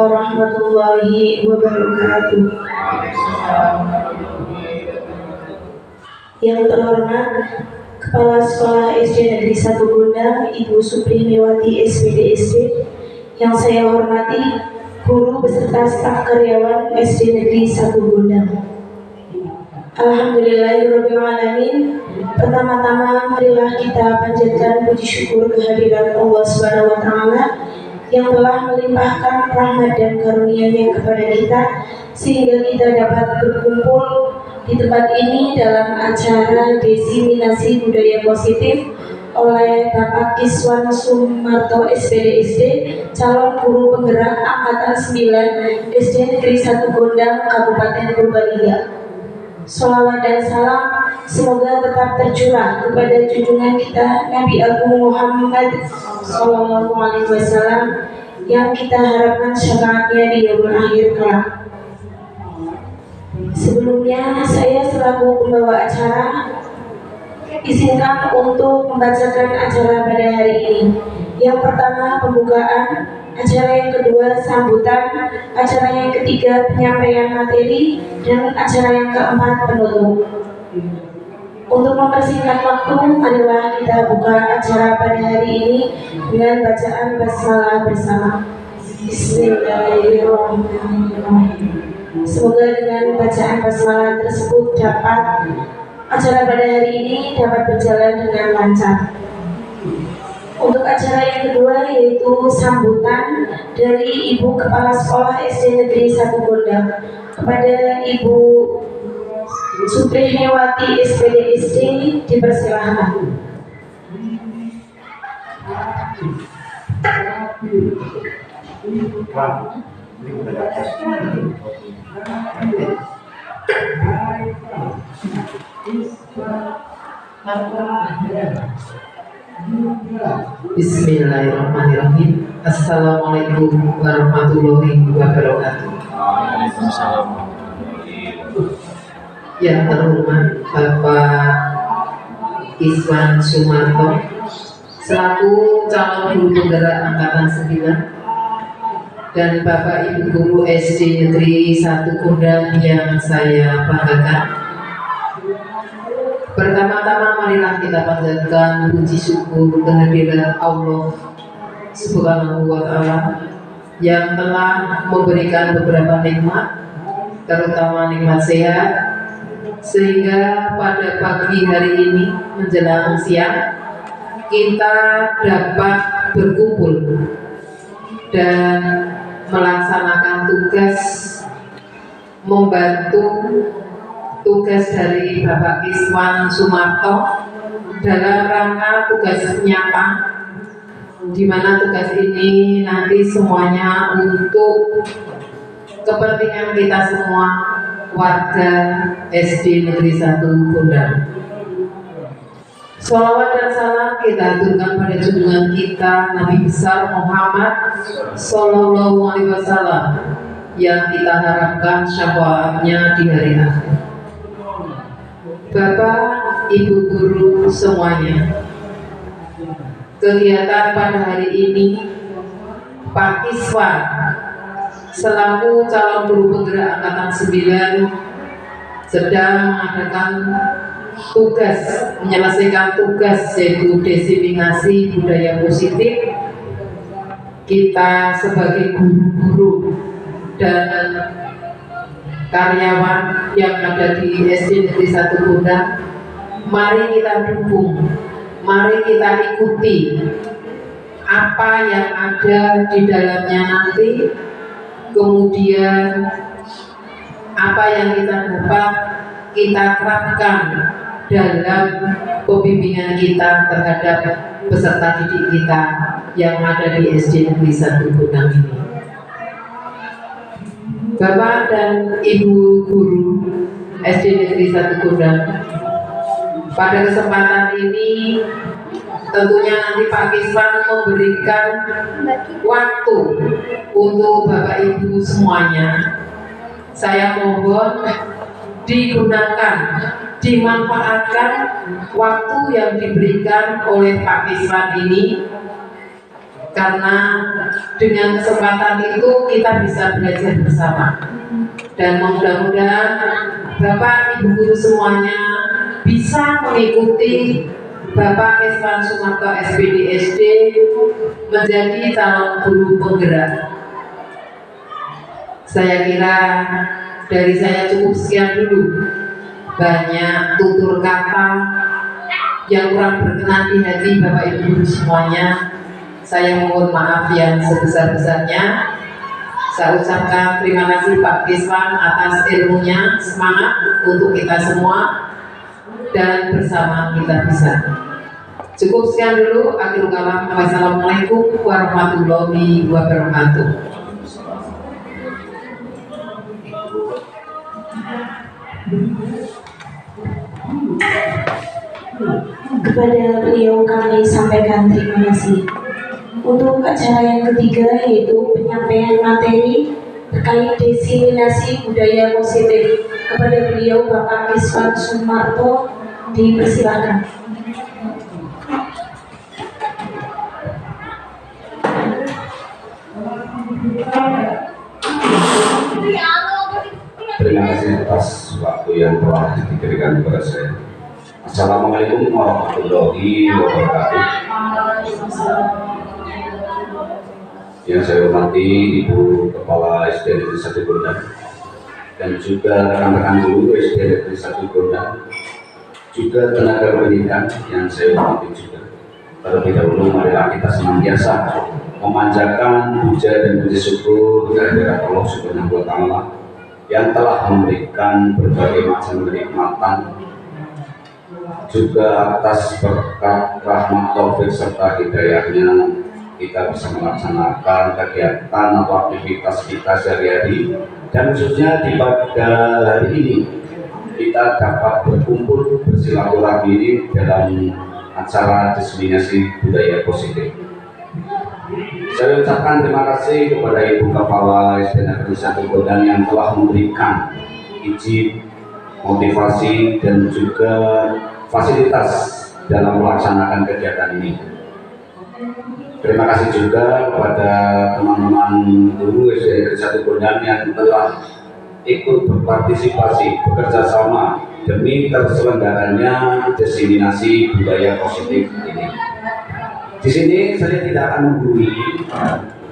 warahmatullahi wabarakatuh. Yang terhormat Kepala Sekolah SD Negeri 1 Gondang, Ibu Suprihmewati SPDSD. Yang saya hormati guru beserta staf karyawan SD Negeri 1 Gondang. Alhamdulillahirrahmanirrahim. Pertama-tama marilah kita panjatkan puji syukur kehadiran Allah Subhanahu wa Ta'ala yang telah melimpahkan rahmat dan karunia-Nya kepada kita sehingga kita dapat berkumpul di tempat ini dalam acara diseminasi budaya positif oleh Bapak Kiswan Sumarto SPDSD, calon guru penggerak angkatan 9 SD Negeri 1 Gondang, Kabupaten Purbalingga. Sholawat dan salam semoga tetap tercurah kepada junjungan kita Nabi Agung Muhammad Sallallahu Alaihi Wasallam yang kita harapkan syafaatnya di yaumul akhir kelak. Sebelumnya saya selaku pembawa acara izinkan untuk membacakan acara pada hari ini. Yang pertama pembukaan, acara yang kedua sambutan, acara yang ketiga penyampaian materi, dan acara yang keempat penutup. Untuk mempersingkat waktu, marilah kita buka acara pada hari ini dengan bacaan basmalah bersama. Bismillahirrahmanirrahim. Semoga dengan bacaan basmalah tersebut acara pada hari ini dapat berjalan dengan lancar. Untuk acara yang kedua yaitu sambutan dari Ibu Kepala Sekolah SD Negeri 1 Gondang kepada Ibu Suprihmewati SPDSD, dipersilahkan. Bismillahirrahmanirrahim. Assalamualaikum warahmatullahi wabarakatuh. Waalaikumsalam. Yang terhormat Bapak Kiswan Sumarto selaku calon guru penggerak angkatan 9 dan Bapak Ibu guru SD Negeri 1 Gondang yang saya banggakan. Pertama-tama marilah kita panjatkan puji syukur kehadiran Allah Subhanahu wa Ta'ala yang telah memberikan beberapa nikmat, terutama nikmat sehat, sehingga pada pagi hari ini menjelang siang kita dapat berkumpul dan melaksanakan tugas membantu tugas dari Bapak Kiswan Sumarto dalam rangka tugas nyata, di mana tugas ini nanti semuanya untuk kepentingan kita semua warga SD Negeri 1 Gondang. Sholawat dan salam kita aturkan pada junjungan kita Nabi besar Muhammad Sallallahu Alaihi Wasallam yang kita harapkan syafaatnya di hari akhir. Bapak, Ibu guru semuanya, kegiatan pada hari ini Pak Kiswan selaku calon guru penggerak angkatan 9 sedang mengadakan tugas, menyelesaikan tugas yaitu diseminasi budaya positif. Kita sebagai guru-guru dan karyawan yang ada di SD Negeri 1 Gondang, mari kita dukung, mari kita ikuti apa yang ada di dalamnya nanti, kemudian apa yang kita dapat kita terapkan dalam pembimbingan kita terhadap peserta didik kita yang ada di SD Negeri 1 Gondang ini. Bapak dan Ibu guru SD Negeri 1 Gondang, pada kesempatan ini tentunya nanti Pak Kiswan memberikan waktu untuk Bapak Ibu semuanya. Saya mohon digunakan, dimanfaatkan waktu yang diberikan oleh Pak Kiswan ini karena dengan kesempatan itu kita bisa belajar bersama. Dan mudah-mudahan Bapak Ibu guru semuanya bisa mengikuti Bapak Iswan Sumarto SPD SD menjadi calon guru penggerak. Saya kira dari saya cukup sekian dulu. Banyak tutur kata yang kurang berkenan di hati Bapak Ibu guru semuanya. Saya mohon maaf yang sebesar-besarnya. Saya ucapkan terima kasih Pak Iswan atas ilmunya, semangat untuk kita semua, dan bersama kita bisa. Cukup sekian dulu. Akhirul kalam. Wassalamualaikum warahmatullahi wabarakatuh. Kepada beliau kami sampaikan terima kasih. Untuk acara yang ketiga yaitu penyampaian materi terkait diseminasi budaya positif, kepada beliau Bapak Iswan Sumarto dipersilakan. Terima kasih atas waktu yang telah diberikan kepada saya. Assalamualaikum warahmatullahi wabarakatuh. Yang saya hormati Ibu Kepala SD Negeri 1 Gondang dan juga rekan-rekan guru SD Negeri 1 Gondang, juga tenaga pendidikan yang saya hormati juga. Terlebih dahulu marilah kita senantiasa memanjatkan puja dan puji syukur kehadirat Allah Subhanahu wa Ta'ala yang telah memberikan berbagai macam kenikmatan, juga atas berkat rahmat taufik serta hidayahnya kita bisa melaksanakan kegiatan atau aktivitas kita sehari-hari, dan khususnya di pada hari ini kita dapat berkumpul bersilaturahmi ini dalam acara diseminasi budaya positif. Saya ucapkan terima kasih kepada Ibu Kepala SD Negeri 1 Gondang yang telah memberikan izin, motivasi, dan juga fasilitas dalam melaksanakan kegiatan ini. Terima kasih juga kepada teman-teman guru SD Negeri 1 Gondang yang telah ikut berpartisipasi, bekerja sama demi terselenggaranya diseminasi budaya positif ini. Di sini saya tidak akan menggurui,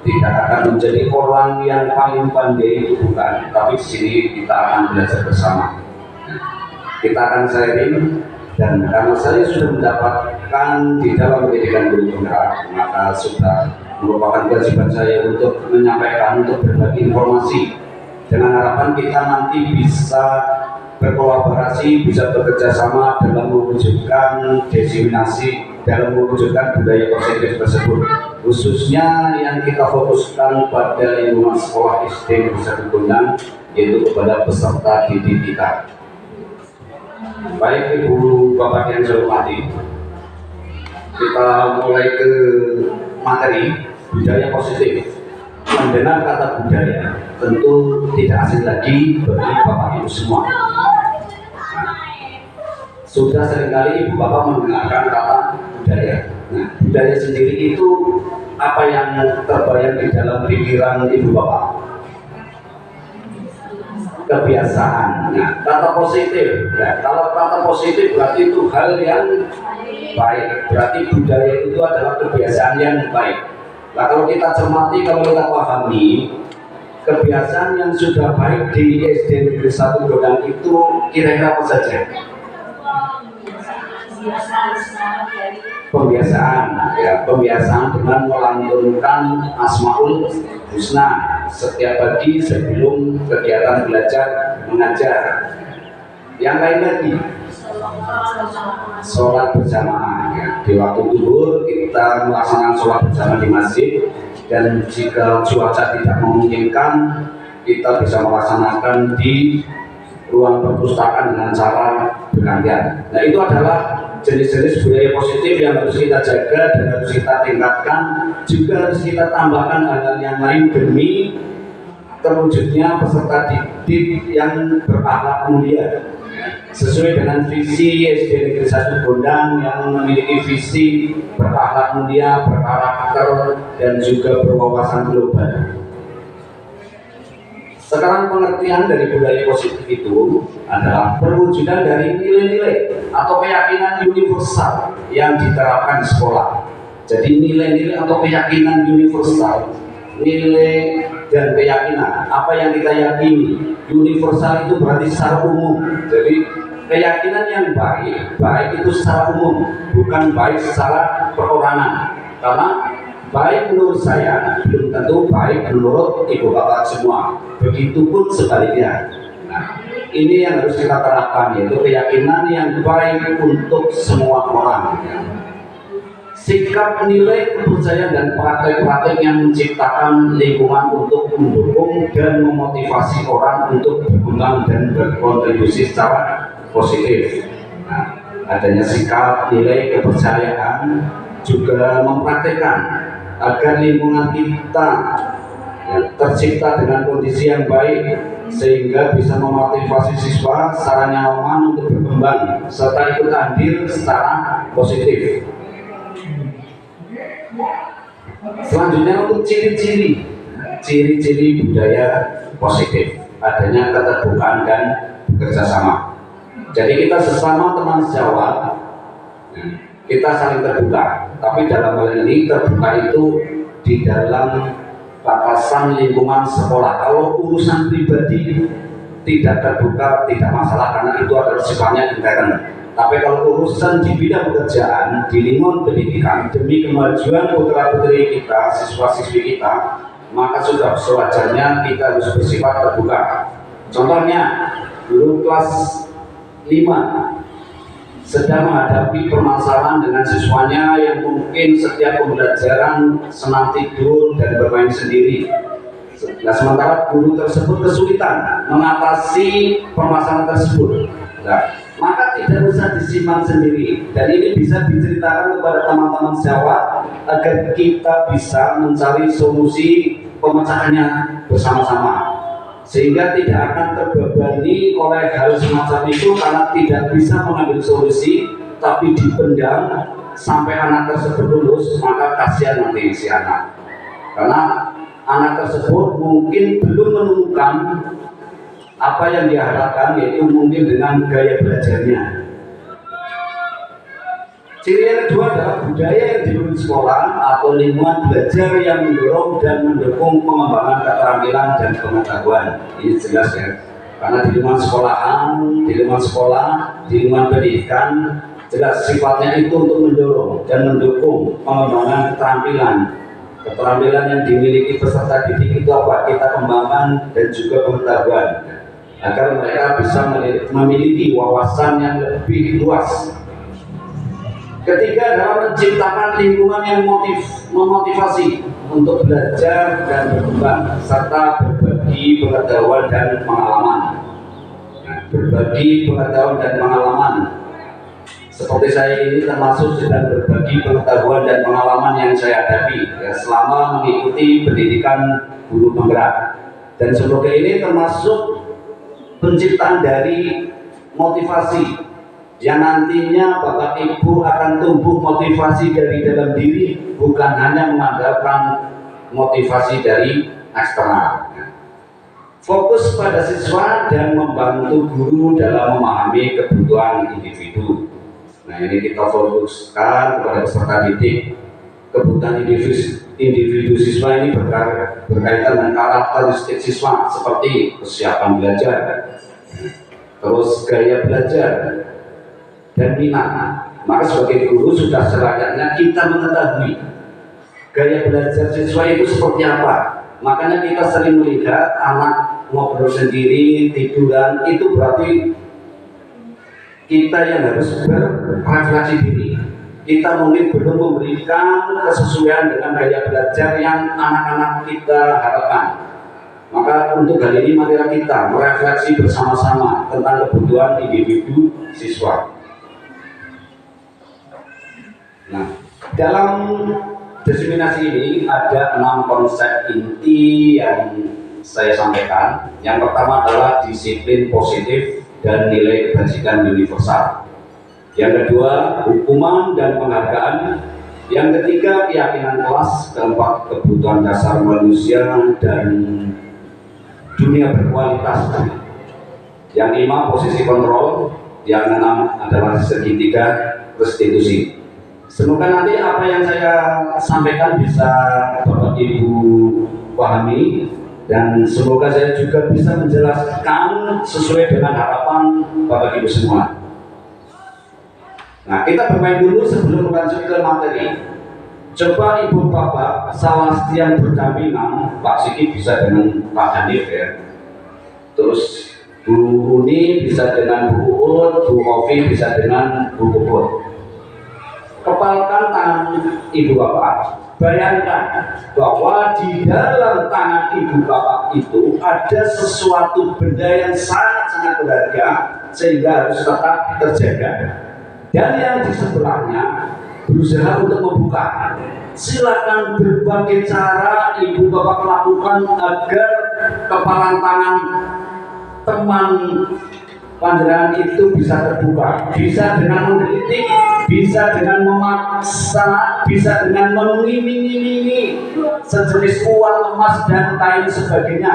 tidak akan menjadi orang yang paling pandai, itu bukan, tapi di sini kita akan belajar bersama. Kita akan sharing, dan karena saya sudah mendapatkan di dalam pendidikan guru penggerak, maka sudah merupakan kewajiban saya untuk menyampaikan, untuk berbagi informasi, dengan harapan kita nanti bisa berkolaborasi, bisa bekerja sama dalam mewujudkan diseminasi, dalam mewujudkan budaya positif tersebut, khususnya yang kita fokuskan pada lingkungan sekolah SD Negeri 1 Gondang, yaitu kepada peserta didik kita. Baik Ibu Bapak yang saya hormati, kita mulai ke materi budaya positif. Mendengar kata budaya tentu tidak asing lagi bagi Bapak Ibu semua. Sudah seringkali Ibu Bapak mendengarkan kata budaya. Nah, budaya sendiri itu apa yang terbayang di dalam pikiran Ibu Bapak? Kebiasaan. Nah, kata positif. Nah, kalau kata positif berarti itu hal yang baik. Berarti budaya itu adalah kebiasaan yang baik. Nah, kalau kita cermati, kalau kita pahami, kebiasaan yang sudah baik di SD Negeri 1 Gondang itu kira-kira apa saja? Pembiasaan, ya, pembiasaan dengan melantunkan Asmaul Husna setiap pagi sebelum kegiatan belajar mengajar. Yang lain lagi, sholat berjamaah, ya. Di waktu zuhur kita melaksanakan sholat berjamaah di masjid, dan jika cuaca tidak memungkinkan kita bisa melaksanakan di ruang perpustakaan dengan cara bergantian. Nah, itu adalah jenis-jenis budaya positif yang harus kita jaga dan harus kita tingkatkan, juga harus kita tambahkan hal-hal yang lain demi terwujudnya peserta didik yang berakhlak mulia. sesuai dengan visi SD Negeri 1 Gondang yang memiliki visi berakhlak mulia, berkarakter, dan juga berwawasan global. Sekarang pengertian dari budaya positif itu adalah perwujudan dari nilai-nilai atau keyakinan universal yang diterapkan di sekolah. Jadi nilai-nilai atau keyakinan universal, nilai dan keyakinan, apa yang kita yakini. Universal itu berarti secara umum. Jadi keyakinan yang baik itu secara umum, bukan baik secara perorangan. Karena baik menurut saya belum tentu baik menurut ibu bapak semua. Begitupun sebaliknya. Nah, ini yang harus kita terapkan, yaitu keyakinan yang baik untuk semua orang. Sikap, nilai, kepercayaan, dan praktek-praktek yang menciptakan lingkungan untuk mendukung dan memotivasi orang untuk berkembang dan berkontribusi secara positif. Nah, adanya sikap, nilai, kepercayaan juga mempraktekkan agar lingkungan kita tercipta dengan kondisi yang baik sehingga bisa memotivasi siswa secara nyaman untuk berkembang serta ikut andil secara positif. Selanjutnya untuk ciri-ciri budaya positif, adanya keterbukaan dan bekerja sama. Jadi kita sesama teman sejawat, kita saling terbuka. Tapi dalam hal ini terbuka itu di dalam batasan lingkungan sekolah. Kalau urusan pribadi tidak terbuka, tidak masalah karena itu adalah sifatnya intern. Tapi kalau urusan di bidang pekerjaan, di lingkungan pendidikan, demi kemajuan putra-putri kita, siswa-siswi kita, maka sudah sewajarnya kita harus bersifat terbuka. Contohnya, dulu kelas 5 sedang menghadapi permasalahan dengan siswanya yang mungkin setiap pembelajaran senang tidur dan bermain sendiri. Nah, sementara guru tersebut kesulitan mengatasi permasalahan tersebut. Nah, maka tidak usah disimpan sendiri, dan ini bisa diceritakan kepada teman-teman sejawat agar kita bisa mencari solusi pemecahannya bersama-sama, sehingga tidak akan terbebani oleh hal semacam itu karena tidak bisa mengambil solusi tapi dipendam sampai anak tersebut lulus. Maka kasihan nanti si anak, karena anak tersebut mungkin belum menemukan apa yang diharapkan, yaitu mungkin dengan gaya belajarnya. Ciri yang kedua adalah budaya yang dibangun sekolah atau lingkungan belajar yang mendorong dan mendukung pengembangan keterampilan dan pengetahuan. Ini jelas ya, karena di lingkungan sekolahan, di lingkungan sekolah, di lingkungan pendidikan, jelas sifatnya itu untuk mendorong dan mendukung pengembangan keterampilan yang dimiliki peserta didik itu apa? Kita kembangkan dan juga pengetahuan, agar mereka bisa memiliki wawasan yang lebih luas. Ketiga adalah menciptakan lingkungan yang memotivasi untuk belajar dan berkembang serta berbagi pengetahuan dan pengalaman. Berbagi pengetahuan dan pengalaman. Seperti saya ini termasuk sedang berbagi pengetahuan dan pengalaman yang saya hadapi ya, selama mengikuti pendidikan guru penggerak. Dan semoga ini termasuk penciptaan dari motivasi yang nantinya Bapak Ibu akan tumbuh motivasi dari dalam diri, bukan hanya mengandalkan motivasi dari eksternal. Fokus pada siswa dan membantu guru dalam memahami kebutuhan individu. Nah, ini kita fokuskan kepada peserta didik. Kebutuhan individu siswa ini berkaitan dengan karakteristik siswa seperti kesiapan belajar, terus gaya belajar, dan minat. Maka sebagai guru sudah selayaknya kita mengetahui gaya belajar siswa itu seperti apa. Makanya kita sering melihat anak ngobrol sendiri, tiduran, itu berarti kita yang harus berrefleksi diri. Kita mungkin belum memberikan kesesuaian dengan gaya belajar yang anak-anak kita harapkan. Maka untuk hal ini marilah kita merefleksi bersama-sama tentang kebutuhan individu siswa. Nah, dalam diseminasi ini ada 6 konsep inti yang saya sampaikan. Yang pertama adalah disiplin positif dan nilai kebajikan universal. Yang kedua, hukuman dan penghargaan. Yang ketiga, keyakinan kelas. Keempat, kebutuhan dasar manusia dan dunia berkualitas. Yang lima, posisi kontrol. Yang enam adalah segitiga restitusi. Semoga nanti apa yang saya sampaikan bisa Bapak Ibu pahami, dan semoga saya juga bisa menjelaskan sesuai dengan harapan Bapak Ibu semua. Nah, kita bermain dulu sebelum lanjut ke materi. Coba Ibu Bapak salah yang berdampingan, Pak Siki bisa dengan Pak Hanif ya. Terus Bu Uni bisa dengan Bu Uut, Bu Kofi bisa dengan Bu Puput. Kepalkan tangan Ibu Bapak. Bayangkan bahwa di dalam tangan Ibu Bapak itu ada sesuatu benda yang sangat-sangat berharga sehingga harus tetap terjaga. Dan yang di sebelahnya berusaha untuk membuka. Silakan berbagai cara Ibu Bapak lakukan agar kepalan tangan teman panjenengan itu bisa terbuka, bisa dengan mengkritik, bisa dengan memaksa, bisa dengan mengiming-imingi sejenis uang, emas dan lain sebagainya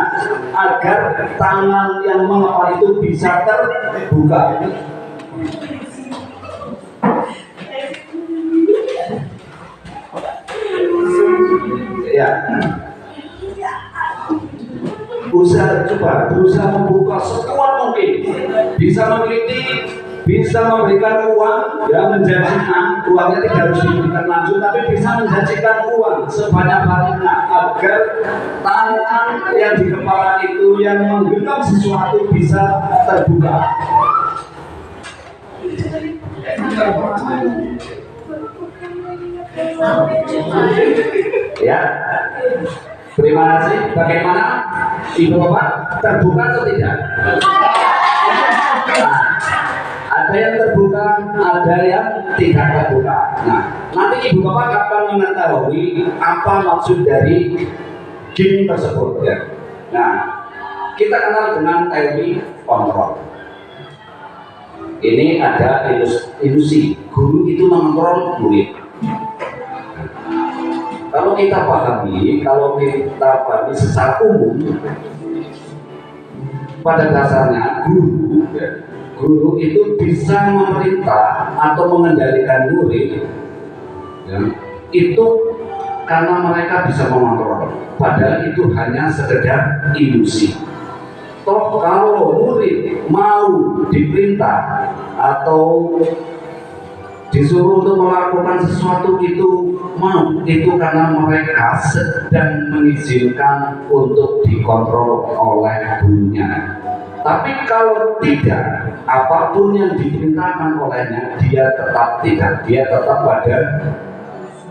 agar tangan yang mengepal itu bisa terbuka. Ya. Berusaha membuka sekuat mungkin, bisa mengkritik, bisa memberikan uang, ya menjanjikan uangnya tidak harus diberikan langsung, tapi bisa menjanjikan uang sebanyak-banyaknya agar tangan yang di kepala itu yang menggenggam sesuatu bisa terbuka. Ya. Terima kasih. Bagaimana Ibu Bapak, terbuka atau tidak? Nah, ada yang terbuka, ada yang tidak terbuka. Nah, nanti Ibu Bapak akan mengetahui apa maksud dari game tersebut ya. Nah, kita kenal dengan teori kontrol. Ini ada ilusi, guru itu mengontrol murid. Kalau kita pahami secara umum, pada dasarnya guru itu bisa memerintah atau mengendalikan murid, ya, itu karena mereka bisa mengontrol. Padahal itu hanya sekedar ilusi. Toh kalau murid mau diperintah atau disuruh untuk melakukan sesuatu itu mau, itu karena mereka sedang mengizinkan untuk dikontrol oleh gurunya. Tapi kalau tidak, apapun yang diperintahkan olehnya, dia tetap tidak, dia tetap pada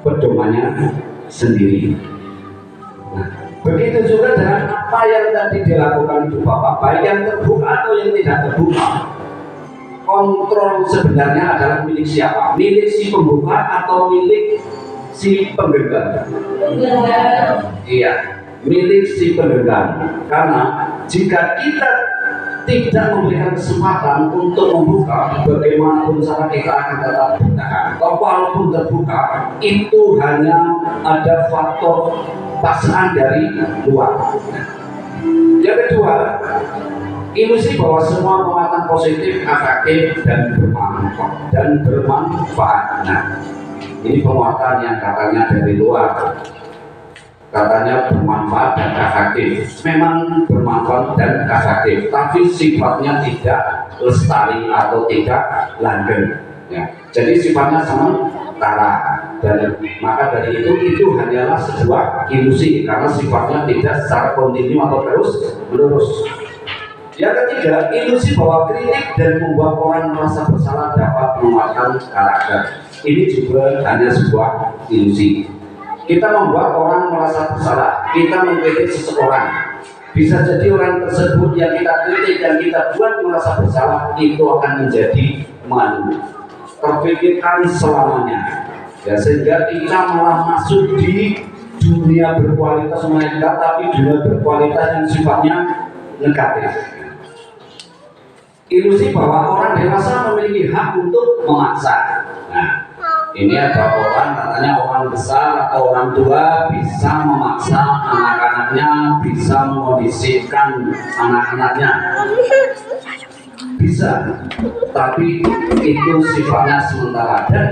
pedomannya sendiri. Nah, begitu juga dengan apa yang tadi dilakukan Ibu Bapak, baik yang terbuka atau yang tidak terbuka. Kontrol sebenarnya adalah milik siapa? Milik si pembuka atau milik si penggenggam? Iya, milik si penggenggam. Karena jika kita tidak memberikan kesempatan untuk membuka, bagaimanapun cara kita akan tetap bertahan. Walaupun terbuka, itu hanya ada faktor paksaan dari luar. Yang kedua, ilusi bahwa semua penguatan positif, efektif dan bermanfaat. Nah, ini penguatan yang katanya dari luar, katanya bermanfaat dan efektif. Memang bermanfaat dan efektif, tapi sifatnya tidak lestari atau tidak langgeng. Ya, jadi sifatnya sementara. Dan maka dari itu hanyalah sebuah ilusi karena sifatnya tidak secara kontinu atau terus menerus. Yang ketiga, ilusi bahwa kritik dan membuat orang merasa bersalah dapat menguatkan karakter. Ini juga hanya sebuah ilusi. Kita membuat orang merasa bersalah, kita mengkritik seseorang. Bisa jadi orang tersebut yang kita kritik dan kita buat merasa bersalah itu akan menjadi malu, terpikirkan selamanya. Ya, sehingga kita malah masuk di dunia berkualitas mereka, tapi dunia berkualitas yang sifatnya negatif. ilusi bahwa orang dewasa memiliki hak untuk memaksa. Nah, ini ada orang, katanya orang besar atau orang tua bisa memaksa anak-anaknya, bisa memodifikasikan anak-anaknya. Bisa, tapi itu sifatnya sementara dan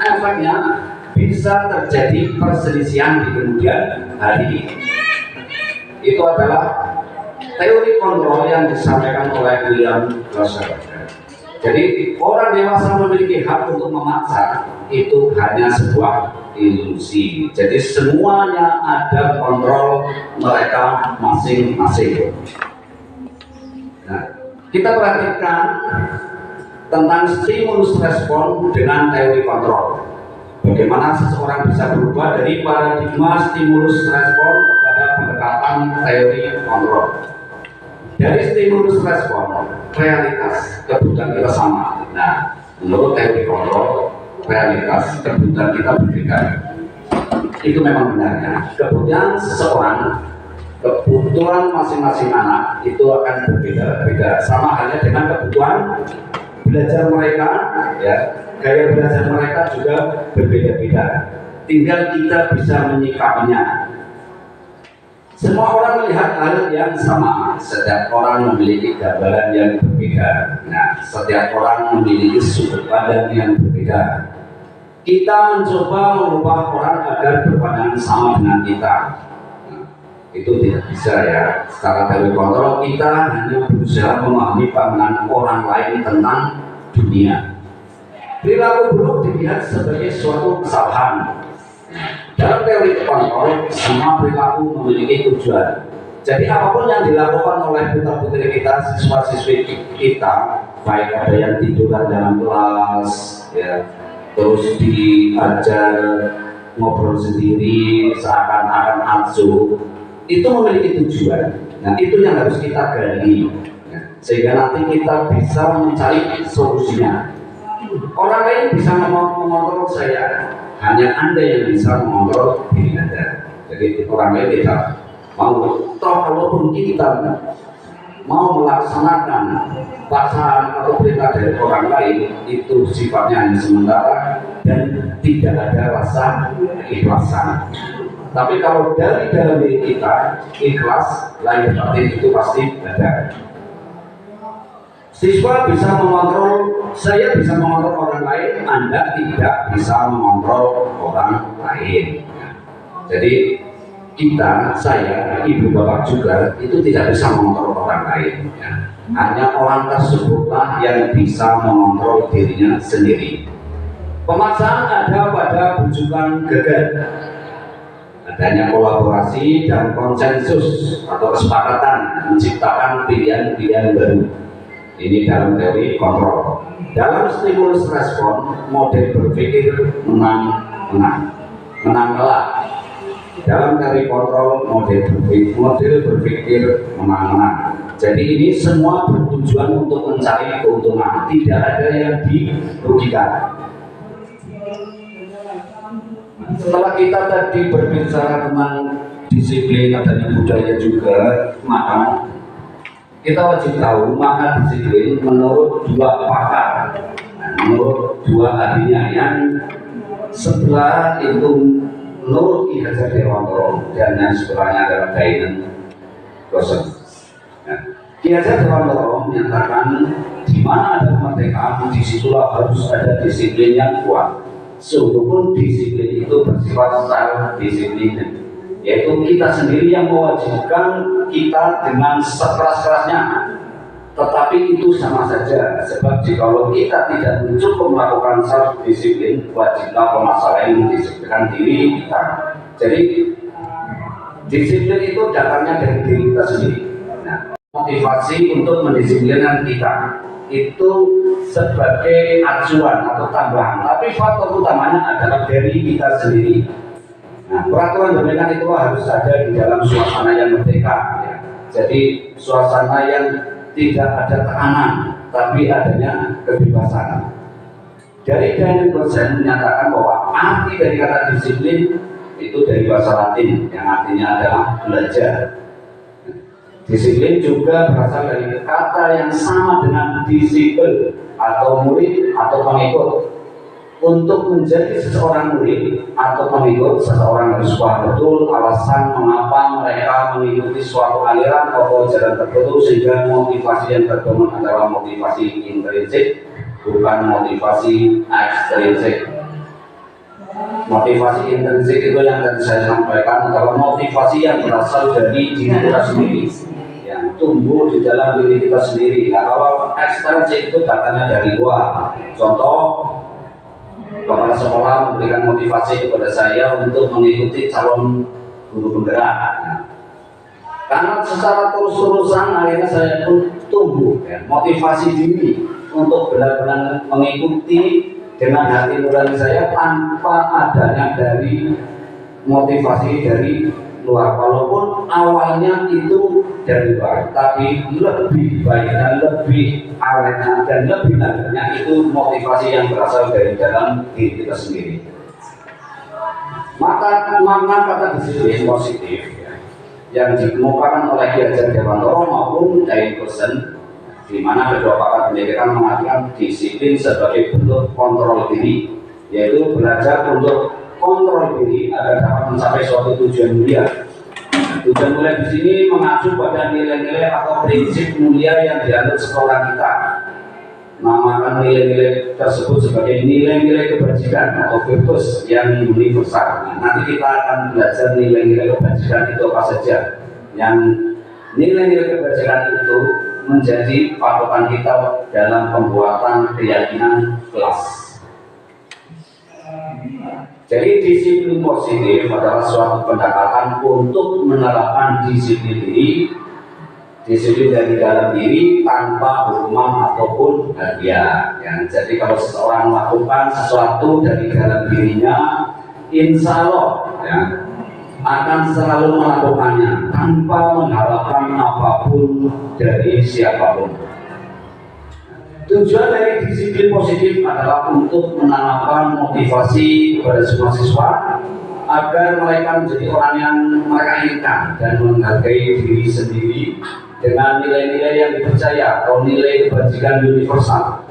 efeknya bisa terjadi perselisihan di kemudian hari. Itu adalah teori kontrol yang disampaikan oleh William Glasser. Jadi orang dewasa memiliki hak untuk memaksa itu hanya sebuah ilusi. Jadi semuanya ada kontrol mereka masing-masing. Nah, kita perhatikan tentang stimulus respon dengan teori kontrol. Bagaimana seseorang bisa berubah dari paradigma stimulus respon kepada pendekatan teori kontrol. Dari stimulus respon, realitas kebutuhan kita sama. Nah, menurut teori kontrol, realitas kebutuhan kita berbeda. Itu memang benarnya. Kebutuhan seseorang, kebutuhan masing-masing anak itu akan berbeda-beda. Sama halnya dengan kebutuhan belajar mereka, ya, gaya belajar mereka juga berbeda-beda. Tinggal kita bisa menyikapinya. Semua orang melihat hal yang sama. Setiap orang memiliki gambaran yang berbeda. Nah, setiap orang memiliki sudut pandang yang berbeda. Kita mencoba mengubah orang agar berpandangan sama dengan kita. Nah, itu tidak bisa ya. Secara teori kontrol kita hanya berusaha memahami pandangan orang lain tentang dunia. Perilaku buruk dilihat sebagai suatu kesalahan. Dalam teori kontrol, semua perilaku memiliki tujuan. Jadi apapun yang dilakukan oleh putra-putri kita, siswa-siswi kita, baik ada yang tiduran dalam kelas, ya, terus diajar ngobrol sendiri, seakan-akan asuh, itu memiliki tujuan. Nah, itu yang harus kita gali, ya, sehingga nanti kita bisa mencari solusinya. Orang lain bisa mengontrol saya, hanya Anda yang bisa mengontrol diri Anda. Jadi orang lain tidak mau. Toh kalaupun kita mau melaksanakan paksaan atau perintah dari orang lain, itu sifatnya hanya sementara dan tidak ada rasa keikhlasan. Tapi kalau dari dalam diri kita ikhlas, lahir batin itu pasti ada. Siswa bisa mengontrol, saya bisa mengontrol orang lain, Anda tidak bisa mengontrol orang lain. Jadi kita, saya, ibu bapak juga itu tidak bisa mengontrol orang lain. Hanya orang tersebutlah yang bisa mengontrol dirinya sendiri. Pemaksaan ada pada bujukan gagal. Adanya kolaborasi dan konsensus atau kesepakatan menciptakan pilihan-pilihan baru. Ini dalam teori kontrol. Dalam stimulus respon, model berpikir menang kalah. Dalam teori kontrol, model berpikir menang. Jadi ini semua bertujuan untuk mencari keuntungan, tidak ada yang dirugikan. Setelah kita tadi berbicara tentang disiplin, adanya budaya juga, maka kita wajib tahu makna disiplin menurut dua pakar, menurut dua ahlinya yang sebelah itu menurut Ki Hajar Dewantara dan yang sebelahnya adalah Dainen Gosen. Ki Hajar Dewantara menyatakan di mana ada kemerdekaan, disitulah harus ada disiplin yang kuat. Sungguhpun disiplin itu bersifat self disiplin, yaitu kita sendiri yang mewajibkan kita dengan sekeras-kerasnya. Tetapi itu sama saja, sebab jikalau kita tidak cukup melakukan self disiplin, wajiblah pemasalah yang mendisiplinkan diri kita. Jadi disiplin itu datangnya dari diri kita sendiri. Nah, motivasi untuk mendisiplinkan kita itu sebagai acuan atau tambahan, tapi faktor utamanya adalah dari kita sendiri. Nah, peraturan demikian itu harus ada di dalam suasana yang merdeka, ya. Jadi suasana yang tidak ada tekanan, tapi adanya kebebasan. Dari Dainen Gosen menyatakan bahwa arti dari kata disiplin itu dari bahasa Latin yang artinya adalah belajar. Disiplin juga berasal dari kata yang sama dengan disiplin atau murid atau pengikut. Untuk menjadi seseorang murid atau pengikut, seseorang harus paham betul alasan mengapa mereka mengikuti suatu aliran atau jalan tertentu, sehingga motivasi yang terbangun adalah motivasi intrinsik, bukan motivasi ekstrinsik. Motivasi intrinsik itu yang tadi saya sampaikan adalah motivasi yang berasal dari diri kita sendiri, yang tumbuh di dalam diri kita sendiri. Nah, kalau ekstrinsik itu datangnya dari luar. Contoh, kepala sekolah memberikan motivasi kepada saya untuk mengikuti calon guru penggerak. Karena secara terus-terusan akhirnya saya pun tumbuh motivasi diri untuk benar-benar mengikuti dengan hati nurani saya tanpa adanya dari motivasi dari luar. Walaupun awalnya itu dari luar, tapi lebih baik dan lebih awetnya dan lebih lanjutnya itu motivasi yang berasal dari dalam diri kita sendiri. Maka makna kata disiplin positif yang dikemukakan oleh Ki Hajar Dewantara maupun Dain Kosen, di mana kedua pakar pendidikan mengartikan disiplin sebagai bentuk kontrol diri, yaitu belajar untuk kontrol diri agar dapat mencapai suatu tujuan mulia. Tujuan mulia di sini mengacu pada nilai-nilai atau prinsip mulia yang dianut sekolah kita. Namakan nilai-nilai tersebut sebagai nilai-nilai kebajikan atau virtus yang universal. Nah, nanti kita akan belajar nilai-nilai kebajikan itu apa saja. Yang nilai-nilai kebajikan itu menjadi patokan kita dalam pembuatan keyakinan kelas. Jadi disiplin positif adalah suatu pendekatan untuk menerapkan disiplin diri, disiplin dari dalam diri tanpa hukuman ataupun hadiah. Ya, jadi kalau seseorang melakukan sesuatu dari dalam dirinya, insya Allah ya, akan selalu melakukannya tanpa mengharapkan apapun dari siapapun. Tujuan dari disiplin positif adalah untuk menanamkan motivasi kepada semua siswa agar mereka menjadi orang yang mereka inginkan dan menghargai diri sendiri dengan nilai-nilai yang dipercaya atau nilai kebajikan universal.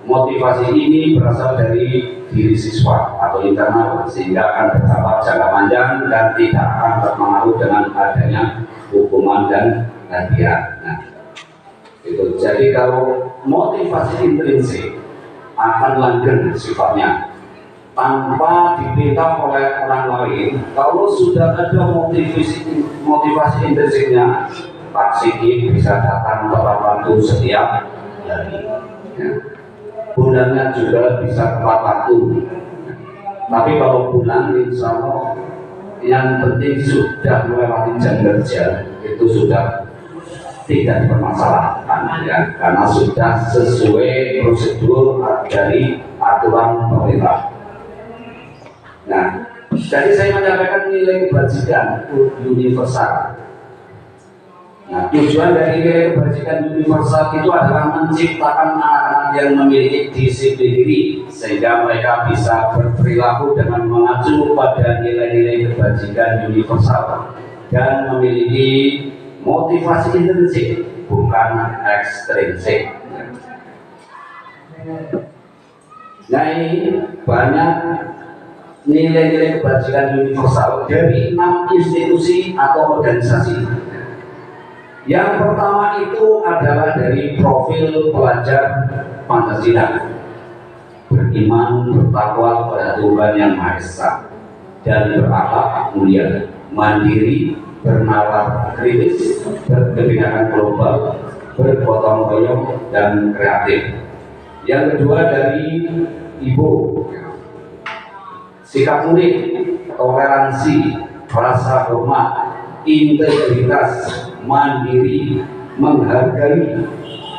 Motivasi ini berasal dari diri siswa atau internal, sehingga akan berdampak jangka panjang dan tidak akan terpengaruh dengan adanya hukuman dan hadiah. Nah, itu. Jadi kalau motivasi intrinsik akan langgeng sifatnya tanpa diperintah oleh orang lain. Kalau sudah ada motivasi intrinsiknya, Pak Siki bisa datang tepat waktu setiap hari. Ya. Bulannya juga bisa tepat waktu. Tapi kalau bulan, insya Allah yang penting sudah melewati jam kerja itu sudah tidak dipermasalahkan ya, karena sudah sesuai prosedur dari aturan pemerintah. Nah, jadi saya menyampaikan nilai kebajikan universal. Nah, tujuan dari nilai kebajikan universal itu adalah menciptakan anak-anak yang memiliki disiplin diri, sehingga mereka bisa berperilaku dengan mengacu pada nilai-nilai kebajikan universal dan memiliki motivasi intrinsik, bukan ekstrinsik. Nah, ini banyak nilai-nilai kebajikan universal dari 6 institusi atau organisasi. Yang pertama itu adalah dari profil pelajar Pancasila, beriman, bertakwa kepada Tuhan Yang Maha Esa, dan berakhlak mulia, mandiri, bernalar kritis, berkebijakan global, bergotong royong, dan kreatif. Yang kedua dari Ibu, sikap unik, toleransi, rasa hormat, integritas, mandiri, menghargai,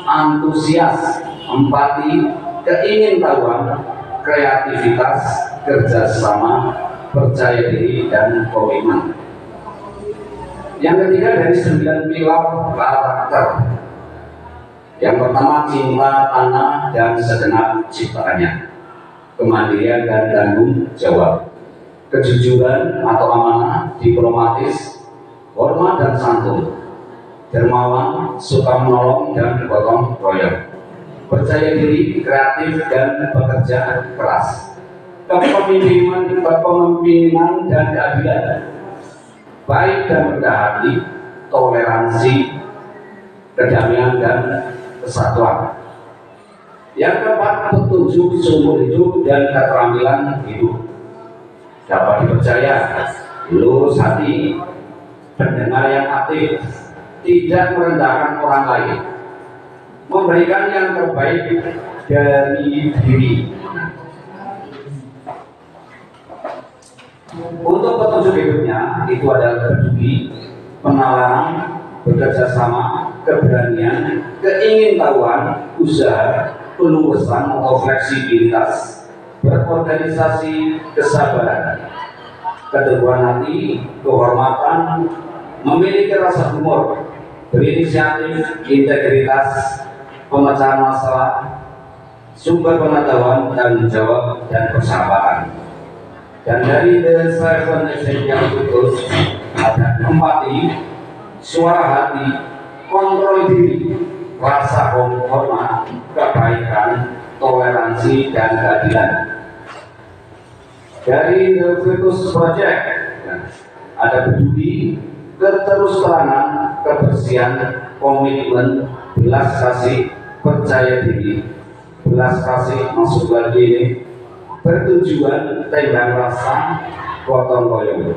antusias, empati, keingintahuan, kreativitas, kerjasama, percaya diri, dan komitmen. Yang ketiga dari 9 pilar karakter. Yang pertama cinta tanah dan segenap ciptaannya, kemandirian dan tanggung jawab, kejujuran atau amanah, diplomatis, hormat dan santun, dermawan, suka menolong dan gotong royong, percaya diri, kreatif dan bekerja keras, kepemimpinan dan keadilan, baik dan rendah hati, toleransi, kedamaian dan kesatuan. Yang keempat, petunjuk seumur hidup dan keterampilan hidup, dapat dipercaya, lurus hati, pendengar yang aktif, tidak merendahkan orang lain, memberikan yang terbaik dari diri. Untuk petunjuk hidupnya itu adalah peduli, penalaran, bekerja sama, keberanian, keingintahuan, usaha, keluasan atau fleksibilitas, berorganisasi, kesabaran, keteguhan hati, kehormatan, memiliki rasa humor, berinisiatif, integritas, pemecahan masalah, sumber pengetahuan, tanggung jawab, dan persahabatan. Dan dari The Seven Essential Virtues ada empati, suara hati, kontrol diri, rasa hormat, kebaikan, toleransi, dan keadilan. Dari The Virtues Project ada peduli, keterusterangan, kebersihan, komitmen, belas kasih, percaya diri, belas kasih maksud lagi ini, bertujuan, tenggang rasa, gotong royong,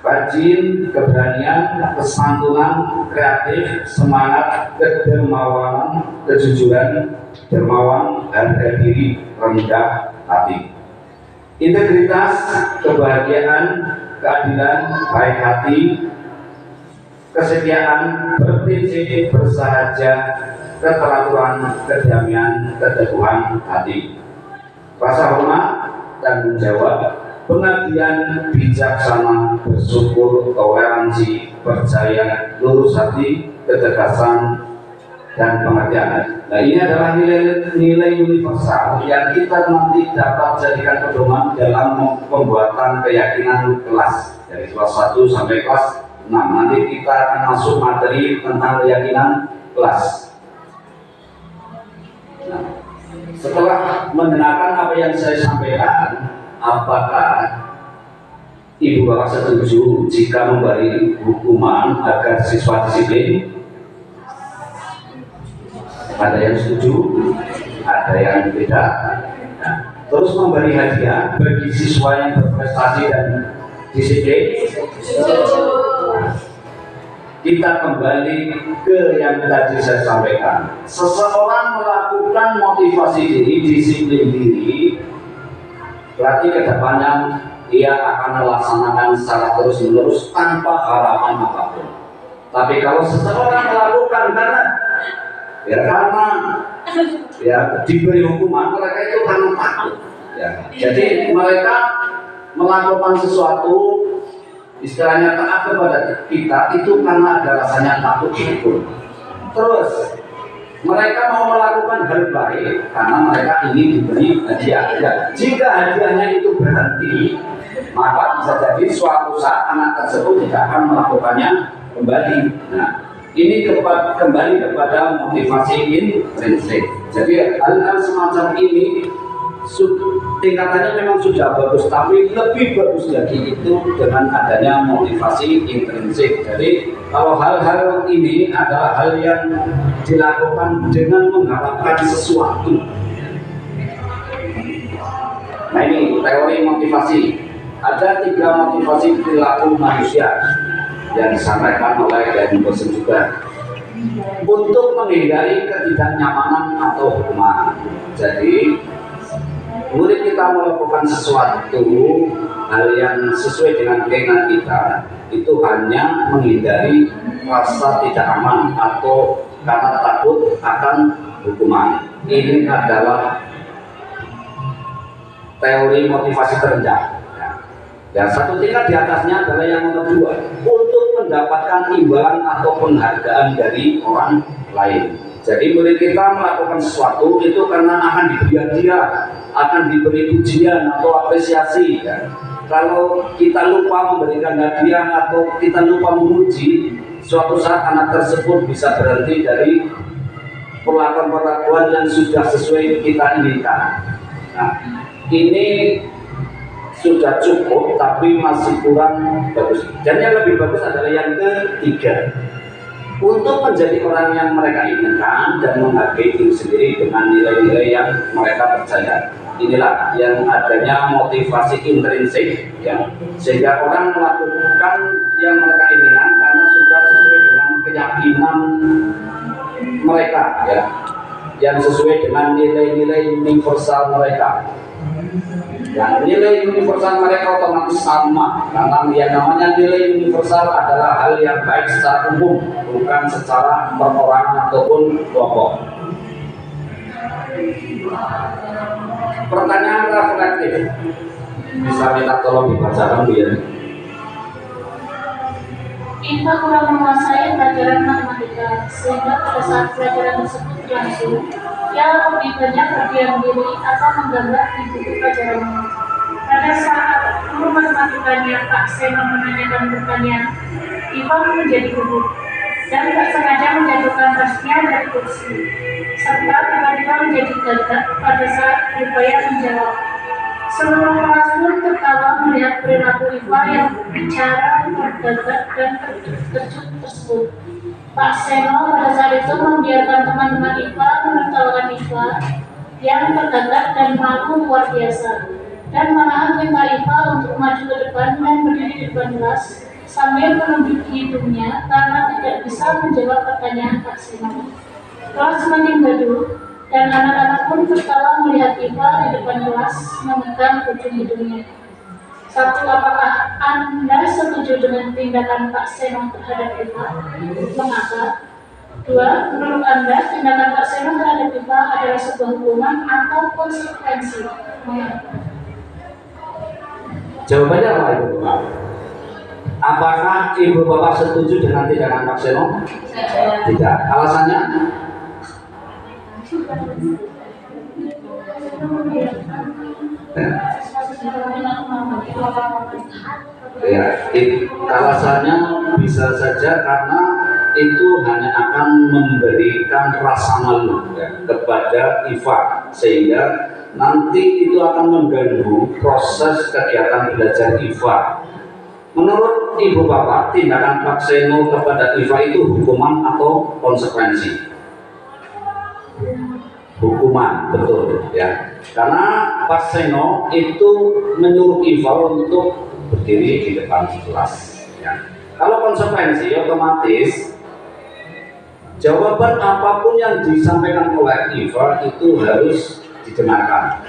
rajin, keberanian, kesantunan, kreatif, semangat, kedermawanan, kejujuran, dermawan, harga diri, rendah hati, integritas, kebahagiaan, keadilan, baik hati, kesetiaan, berprinsip, bersahaja, keteraturan, kedamaian, keteguhan hati, rasa hormat, tanggung jawab, pengabdian, bijaksana, bersyukur, toleransi, percaya, lurus hati, ketegasan, dan pengertian. Nah, ini adalah nilai-nilai universal yang kita nanti dapat jadikan pedoman dalam pembuatan keyakinan kelas dari kelas 1 sampai kelas 6. Nanti kita akan masuk materi tentang keyakinan kelas. Nah, setelah mendengarkan apa yang saya sampaikan, apakah Ibu Bapak setuju jika memberi hukuman agar siswa disiplin? Ada yang setuju, ada yang tidak. Nah, terus memberi hadiah bagi siswa yang berprestasi dan disiplin. Kita kembali ke yang tadi saya sampaikan. Seseorang melakukan motivasi diri, disiplin diri, berarti kedepannya ia akan melaksanakan secara terus-menerus tanpa harapan apapun. Tapi kalau seseorang melakukan karena diberi hukuman, mereka itu karena takut. Jadi mereka melakukan sesuatu, istilahnya taat kepada kita itu karena ada rasanya takut itu. Terus mereka mau melakukan hal baik karena mereka ingin diberi hadiah. Jika hadiahnya itu berhenti, maka bisa jadi suatu saat anak tersebut tidak akan melakukannya kembali. Nah, ini kembali kepada motivasi intrinsik. Jadi hal-hal semacam ini tingkatannya memang sudah bagus, tapi lebih bagus lagi itu dengan adanya motivasi intrinsik. Jadi kalau hal-hal ini adalah hal yang dilakukan dengan mengharapkan sesuatu. Nah, ini teori motivasi. Ada 3 motivasi perilaku manusia yang disampaikan oleh Glenn Bosen juga untuk menghindari ketidaknyamanan atau hukuman. Jadi murid kita melakukan sesuatu hal yang sesuai dengan keinginan kita itu hanya menghindari rasa tidak aman atau karena takut akan hukuman. Ini adalah teori motivasi terendah. Dan satu tingkat di atasnya adalah yang nomor 2, untuk mendapatkan imbalan atau penghargaan dari orang lain. Jadi murid kita melakukan sesuatu itu karena akan diberi hadiah, akan diberi pujian atau apresiasi. Kalau kita lupa memberikan hadiah atau kita lupa memuji, suatu saat anak tersebut bisa berhenti dari perlakuan-perlakuan yang sudah sesuai kita inginkan. Nah, ini sudah cukup tapi masih kurang bagus. Dan yang lebih bagus adalah yang ketiga, untuk menjadi orang yang mereka inginkan dan menghargai diri sendiri dengan nilai-nilai yang mereka percaya. Inilah yang adanya motivasi intrinsik, ya, sehingga orang melakukan yang mereka inginkan karena sudah sesuai dengan keyakinan mereka, ya, yang sesuai dengan nilai-nilai universal mereka. Ya, nilai universal mereka otomatis sama, karena yang namanya nilai universal adalah hal yang baik secara umum, bukan secara perorangan ataupun kelompok. Pertanyaan reflektif, bisa minta tolong dibacakan, Bu ya. Kita kurang menguasai pelajaran matematika, sehingga pada saat pelajaran tersebut berlangsung, ia lebih banyak berdiam diri atau menggambar di buku pelajarannya. Pada saat guru matematikanya Pak Seno menanyakan pertanyaan, Ivan menjadi gugup dan tak sengaja menjatuhkan tasnya dari kursi, serta tiba-tiba menjadi gagap pada saat berupaya menjawab. Seluruh kelas pun tertawa melihat perilaku Iva yang bicara tergagap dan terkejut tersebut. Pak Seno pada saat itu membiarkan teman-teman Iva menertawakan Iva yang tergagap dan malu luar biasa, dan malahan minta Iva untuk maju ke depan dan berdiri di depan kelas sambil menunjuk hidungnya karena tidak bisa menjawab pertanyaan Pak Seno. Kelas semakin gaduh, dan anak-anak pun tertawa melihat Iva di depan kelas memegang ujung hidungnya. Satu, apakah Anda setuju dengan tindakan Pak Seno terhadap Iva? Mengapa? Dua, menurut Anda tindakan Pak Seno terhadap Iva adalah sebuah hukuman atau konsekuensi? Mengapa? Jawabannya apa, Ibu Bapak? Apakah Ibu Bapak setuju dengan tindakan Pak Seno? Tidak. Alasannya? Ya, alasannya bisa saja karena itu hanya akan memberikan rasa malu, ya, kepada Iva, sehingga nanti itu akan mengganggu proses kegiatan belajar Iva. Menurut Ibu Bapak, tindakan Pak Seno kepada Iva itu hukuman atau konsekuensi? Hukuman, betul, ya. Karena Pak Seno itu menyuruh Iva untuk berdiri di depan kelas, ya. Kalau konsekuensi, otomatis jawaban apapun yang disampaikan oleh Iva itu harus didengarkan,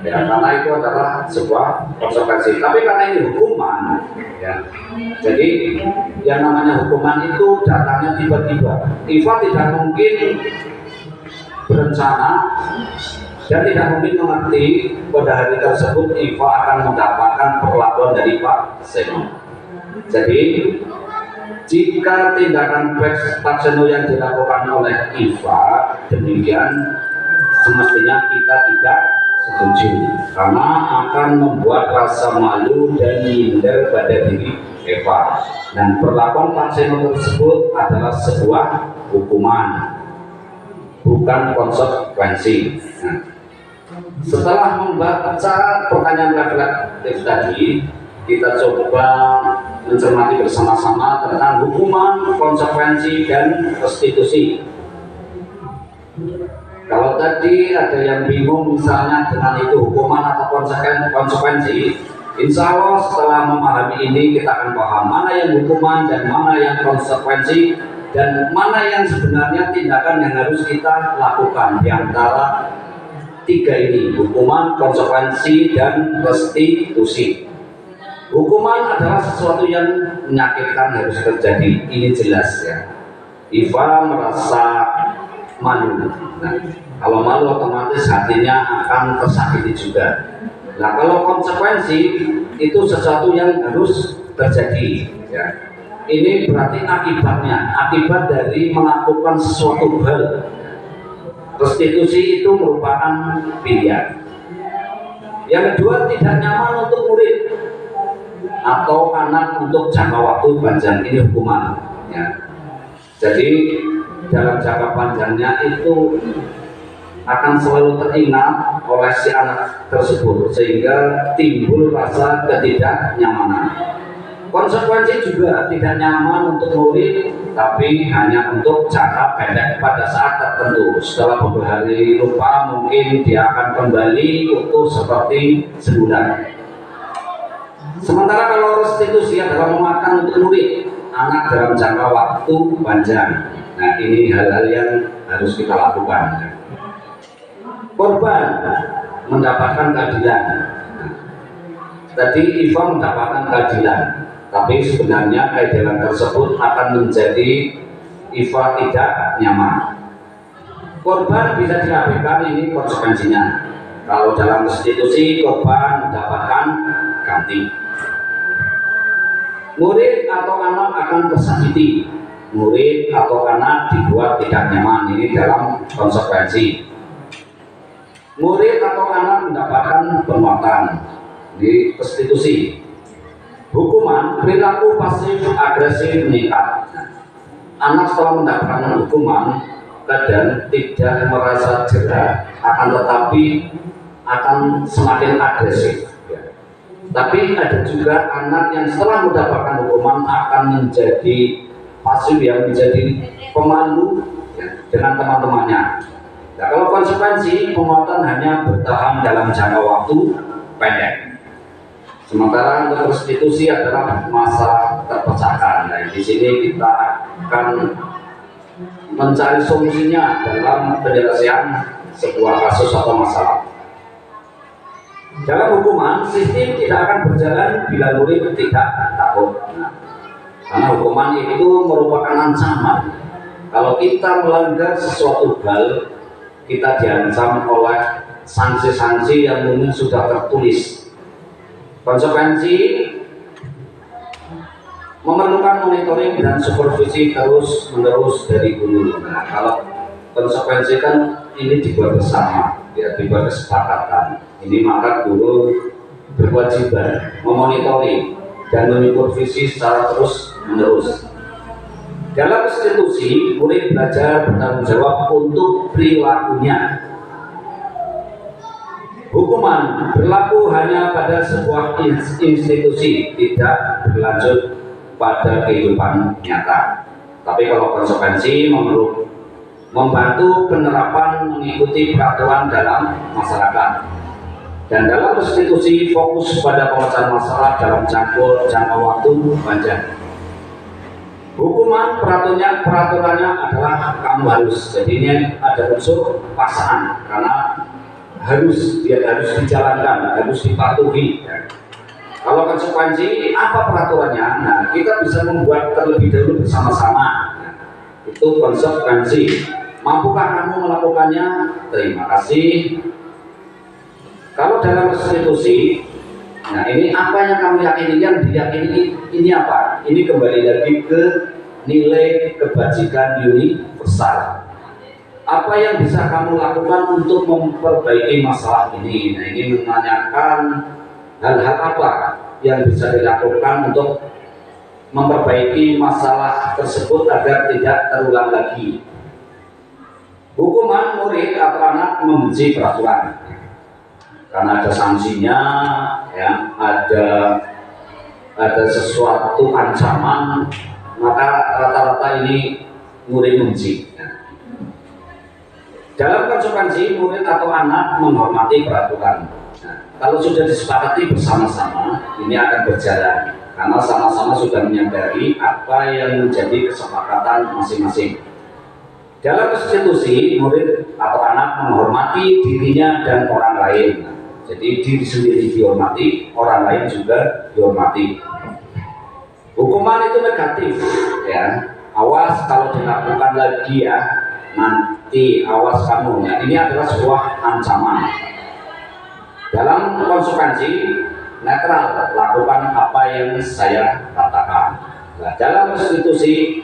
ya, karena itu adalah sebuah konsekuensi. Tapi karena ini hukuman, ya, jadi yang namanya hukuman itu datangnya tiba-tiba. Iva tidak mungkin berencana dan tidak mungkin mengerti pada hari tersebut Iva akan mendapatkan perlakuan dari Pak Seno. Jadi jika tindakan Pak Seno yang dilakukan oleh Iva demikian, semestinya kita tidak setuju, karena akan membuat rasa malu dan minder pada diri Eva. Dan perlakuan Pak Seno tersebut adalah sebuah hukuman, bukan konsekuensi. Nah, setelah membaca pertanyaan reflektif tadi, kita coba mencermati bersama-sama tentang hukuman, konsekuensi, dan restitusi. Kalau tadi ada yang bingung misalnya dengan itu hukuman atau konsekuensi, insya Allah setelah memahami ini kita akan paham mana yang hukuman dan mana yang konsekuensi, dan mana yang sebenarnya tindakan yang harus kita lakukan di antara tiga ini: hukuman, konsekuensi, dan restitusi. Hukuman adalah sesuatu yang menyakitkan harus terjadi, ini jelas, ya. Iva merasa malu. Nah, kalau malu otomatis hatinya akan tersakiti juga. Nah, kalau konsekuensi itu sesuatu yang harus terjadi, ya. Ini berarti akibatnya, akibat dari melakukan sesuatu hal. Restitusi itu merupakan pilihan. Yang kedua, tidak nyaman untuk murid atau anak untuk jangka waktu panjang, ini hukuman. ya. Jadi dalam jangka panjangnya itu akan selalu teringat oleh si anak tersebut sehingga timbul rasa ketidaknyamanan. Konsekuensi juga tidak nyaman untuk murid, tapi hanya untuk jangka pendek pada saat tertentu. Setelah beberapa hari lupa, mungkin dia akan kembali utuh seperti semula. Sementara kalau restitusi adalah memakan untuk murid, anak dalam jangka waktu panjang. Nah, ini hal-hal yang harus kita lakukan. Korban mendapatkan keadilan. Tadi Iva mendapatkan keadilan, tapi sebenarnya keadilan tersebut akan menjadi Iva tidak nyaman. Korban bisa diabaikan, ini konsekuensinya. Kalau dalam restitusi, korban mendapatkan ganti. Murid atau anak akan tersakiti. Murid atau anak dibuat tidak nyaman, ini dalam konsekuensi. Murid atau anak mendapatkan penguatan di restitusi. Hukuman perilaku pasif agresif meningkat. Anak setelah mendapatkan hukuman kadang tidak merasa jerah, akan tetapi akan semakin agresif. Tapi ada juga anak yang setelah mendapatkan hukuman akan menjadi pasif, yang menjadi pemalu dengan teman-temannya. Nah, kalau konsekuensi, penguatan hanya bertahan dalam jangka waktu pendek. Sementara untuk restitusi adalah masa terpecahkan. Nah, di sini kita akan mencari solusinya dalam penyelesaian sebuah kasus atau masalah. Dalam hukuman, sistem tidak akan berjalan bila murid tidak takut. Nah, karena hukuman itu merupakan ancaman. Kalau kita melanggar sesuatu hal, kita diancam oleh sanksi-sanksi yang mungkin sudah tertulis. Konsekuensi memerlukan monitoring dan supervisi terus-menerus dari guru. Nah, kalau konsekuensi kan ini dibuat bersama, ya, dibuat kesepakatan. Ini maka guru berkewajiban memonitori dan menyupervisi secara terus-menerus. Dalam restitusi, murid belajar bertanggung jawab untuk perilakunya. Hukuman berlaku hanya pada sebuah institusi, tidak berlanjut pada kehidupan nyata. Tapi kalau konsekuensi membantu penerapan mengikuti peraturan dalam masyarakat. Dan dalam restitusi fokus pada pemecahan masalah dalam jangka waktu panjang. Hukuman peraturannya adalah kamu harus. Jadi ini ada unsur paksaan karena harus dijalankan, harus dipatuhi. Ya. Kalau konsekuensi apa peraturannya? Nah, kita bisa membuat terlebih dahulu bersama-sama. Nah, itu konsekuensi. Mampukah kamu melakukannya? Terima kasih. Kalau dalam restitusi, nah ini apa yang kamu yakini, yang diyakini ini apa? Ini kembali lagi ke nilai kebajikan universal. Apa yang bisa kamu lakukan untuk memperbaiki masalah ini? Nah, ini menanyakan hal-hal apa yang bisa dilakukan untuk memperbaiki masalah tersebut agar tidak terulang lagi. Hukuman murid atau anak membenci peraturan karena ada sanksinya, ya, ada sesuatu ancaman, maka rata-rata ini murid membenci. Dalam konsekuensi, murid atau anak menghormati peraturan. Nah, kalau sudah disepakati bersama-sama, ini akan berjalan karena sama-sama sudah menyadari apa yang menjadi kesepakatan masing-masing. Dalam restitusi, murid atau anak menghormati dirinya dan orang lain. Jadi diri sendiri dihormati, orang lain juga dihormati. Hukuman itu negatif, ya. Awas kalau dilakukan lagi, ya. Nanti awas kamu. Ya, ini adalah sebuah ancaman. Dalam konsekuensi netral, lakukan apa yang saya katakan. Nah, dalam restitusi,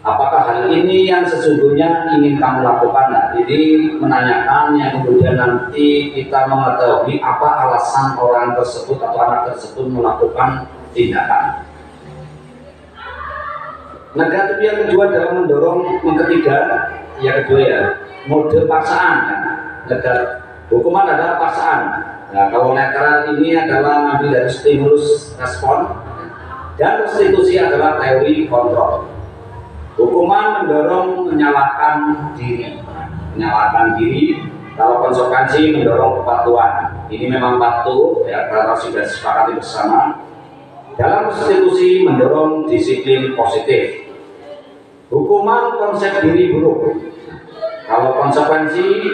apakah hal ini yang sesungguhnya ingin kamu lakukan? Nah, ini menanyakan yang kemudian nanti kita mengetahui apa alasan orang tersebut atau anak tersebut melakukan tindakan. Negatif yang kedua adalah mendorong, yang ketiga, yang kedua ya, mode paksaan. Ya. Negatif hukuman adalah paksaan. Nah, kalau netral ini adalah ngambil dari stimulus respon, dan restitusi adalah teori kontrol. Hukuman mendorong menyalahkan diri, kalau konsekuensi mendorong kepatuhan. Ini memang patuh ya, karena sudah disepakati bersama. Dalam restitusi mendorong disiplin positif. Hukuman konsep diri buruk. Kalau konsekuensi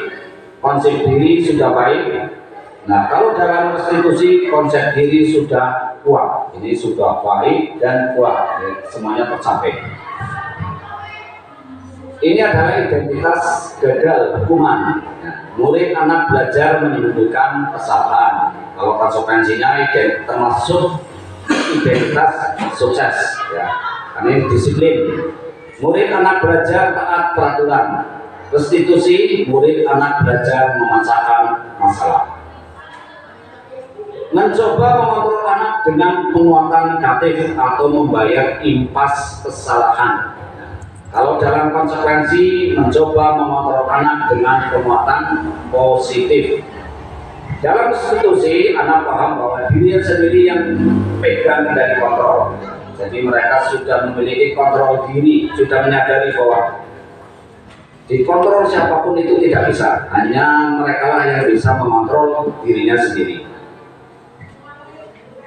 konsep diri sudah baik. Nah, kalau dalam restitusi konsep diri sudah kuat, ini sudah baik dan kuat, ya, semuanya tercapai. Ini adalah identitas gagal hukuman. Murid anak belajar menimbulkan kesalahan. Kalau konsekuensinya termasuk identitas sukses, ya. Ini disiplin. Murid anak belajar taat peraturan. Restitusi, murid anak belajar memecahkan masalah. Mencoba mengontrol anak dengan penguatan negatif atau membayar impas kesalahan. Kalau dalam konsekuensi mencoba mengontrol anak dengan penguatan positif. Dalam restitusi anak paham bahwa dirinya sendiri yang pegang dari kontrol. Jadi mereka sudah memiliki kontrol diri, sudah menyadari bahwa dikontrol siapapun itu tidak bisa, hanya mereka lah yang bisa mengontrol dirinya sendiri.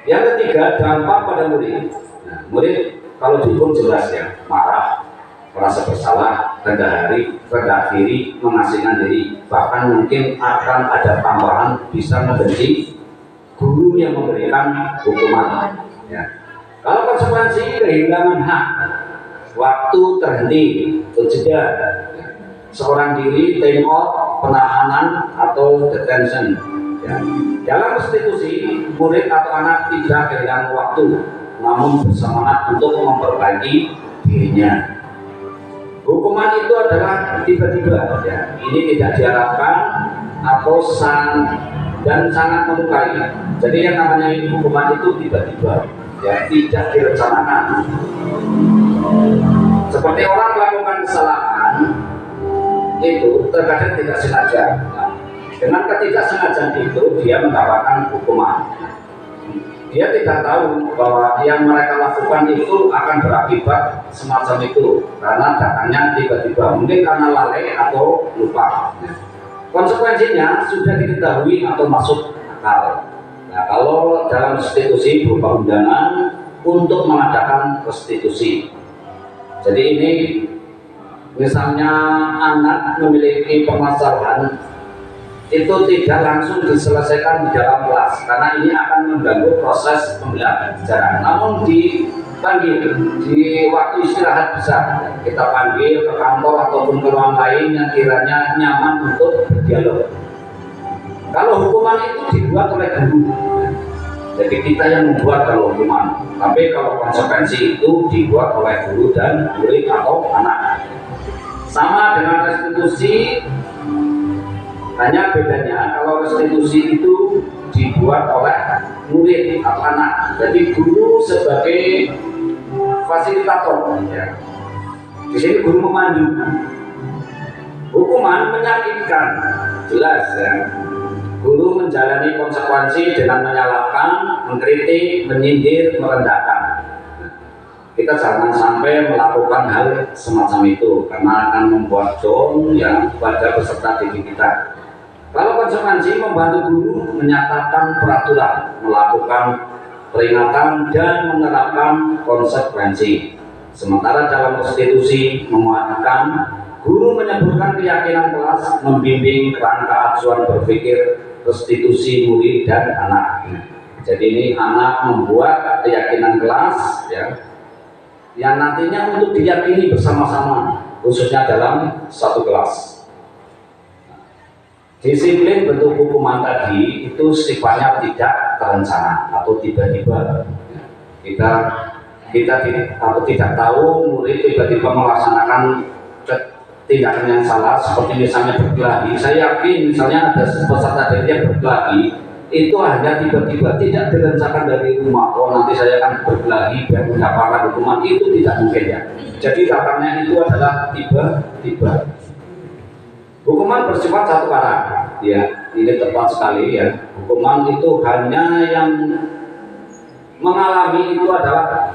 Yang ketiga, dampak pada murid. Nah, murid kalau dihukum jelas ya, marah, merasa bersalah, rendah diri, mengasingkan diri, bahkan mungkin akan ada tambahan bisa membenci guru yang memberikan hukuman. Ya. Kalau konsekuensi kehilangan hak, waktu terhenti, terjeda, seorang diri, time out, penahanan atau detention. Ya. Dalam restitusi, murid atau anak tidak kehilangan waktu, namun bersemangat untuk memperbaiki dirinya. Hukuman itu adalah tiba-tiba, ya. Ini tidak diharapkan atau sangat melukai. Jadi yang namanya hukuman itu tiba-tiba, ya, tidak direncanakan. Seperti orang melakukan kesalahan itu terkadang tidak sengaja. Nah, dengan ketidaksengajaan itu dia mendapatkan hukuman. Dia tidak tahu bahwa yang mereka lakukan itu akan berakibat semacam itu karena datangnya tiba-tiba, mungkin karena lalai atau lupa. Konsekuensinya sudah diketahui atau masuk akal. Nah, kalau dalam restitusi berupa undangan untuk mengadakan restitusi. Jadi ini misalnya anak memiliki permasalahan itu tidak langsung diselesaikan di dalam kelas karena ini akan mengganggu proses pembelajaran. Namun dipanggil di waktu istirahat bisa kita panggil ke kantor ataupun ke ruang lain yang kiranya nyaman untuk berdialog. Kalau hukuman itu dibuat oleh guru, jadi kita yang membuat kalau hukuman. Tapi kalau konsekuensi itu dibuat oleh guru dan murid atau anak. Sama dengan restitusi. Hanya bedanya kalau restitusi itu dibuat oleh murid atau anak. Jadi guru sebagai fasilitator. Ya. Di sini guru memandu. Hukuman menyakitkan, jelas ya. Guru menjalani konsekuensi dengan menyalahkan, mengkritik, menyindir, merendahkan. Kita jangan sampai melakukan hal semacam itu karena akan membuat down yang pada peserta didik kita. Kalau konsekuensi membantu guru menyatakan peraturan, melakukan peringatan dan menerapkan konsekuensi. Sementara dalam restitusi menguatkan, guru menyebutkan keyakinan kelas, membimbing kerangka acuan berpikir restitusi murid dan anak. Jadi ini anak membuat keyakinan kelas, ya, yang nantinya untuk diyakini bersama-sama, khususnya dalam satu kelas. Disiplin bentuk hukuman tadi itu sifatnya tidak terencana atau tiba-tiba. Kita tidak tahu murid tiba-tiba melaksanakan tindakan yang salah, seperti misalnya berkelahi. Saya yakin misalnya ada peserta didik yang berkelahi, itu hanya tiba-tiba, tidak direncanakan dari rumah. Oh, nanti saya akan berkelahi dan mendapatkan hukuman, itu tidak mungkin ya. Jadi datangnya itu adalah tiba-tiba. Hukuman bersifat satu arah, ya, ini tepat sekali ya. Hukuman itu hanya yang mengalami itu adalah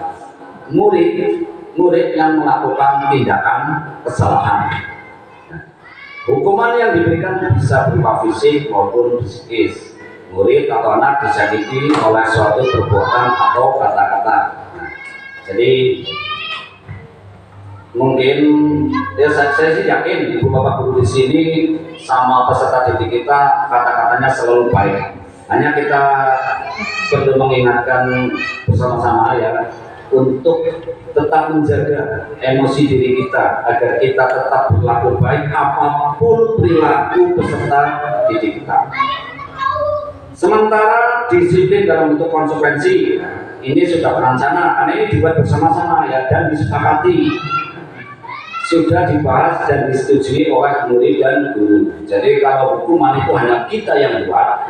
murid yang melakukan tindakan kesalahan. Hukuman yang diberikan bisa berupa fisik maupun psikis. Murid atau anak disakiti oleh suatu perbuatan atau kata-kata. Jadi mungkin ya saya sih yakin ibu bapak guru di sini sama peserta didik kita kata-katanya selalu baik. Hanya kita perlu mengingatkan bersama-sama ya untuk tetap menjaga emosi diri kita agar kita tetap berlaku baik apapun perilaku peserta didik kita. Sementara disiplin dalam bentuk konsekuensi ini sudah berencana karena ini dibuat bersama-sama ya dan disepakati, sudah dibahas dan disetujui oleh murid dan guru. Jadi kalau hukuman itu hanya kita yang buat,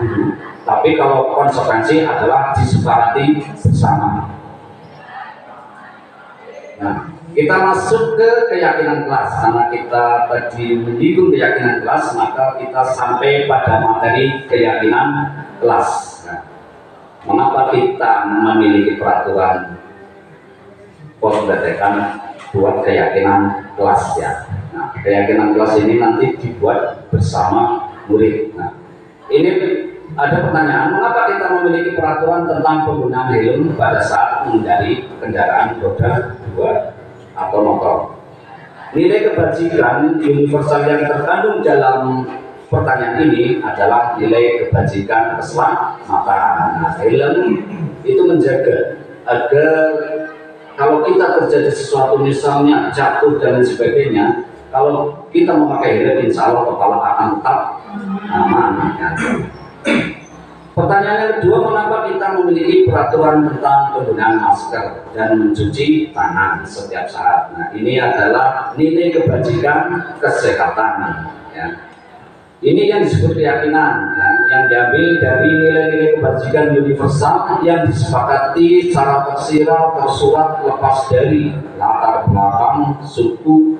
tapi kalau konsekuensi adalah disepakati bersama. Nah, kita masuk ke keyakinan kelas. Karena kita tadi menyinggung keyakinan kelas, maka kita sampai pada materi keyakinan kelas. Nah, mengapa kita memiliki peraturan pembedakan buat keyakinan kelas ya? Nah, keyakinan kelas ini nanti dibuat bersama murid. Nah, ini ada pertanyaan, mengapa kita memiliki peraturan tentang penggunaan helm pada saat mengendari kendaraan roda 2 atau motor? Nilai kebajikan universal yang terkandung dalam pertanyaan ini adalah nilai kebajikan keselamatan. Nah, helm itu menjaga agar kalau kita terjadi sesuatu misalnya jatuh dan sebagainya, kalau kita memakai helm insya Allah kepala akan tetap aman. Ya. Pertanyaan yang kedua, mengapa kita memiliki peraturan tentang penggunaan masker dan mencuci tangan setiap saat? Nah, ini adalah nilai kebajikan kesehatan. Ya. Ini yang disebut keyakinan, ya, yang diambil dari nilai-nilai kebajikan universal yang disepakati secara tersirat, tersurat, lepas dari latar belakang, suku,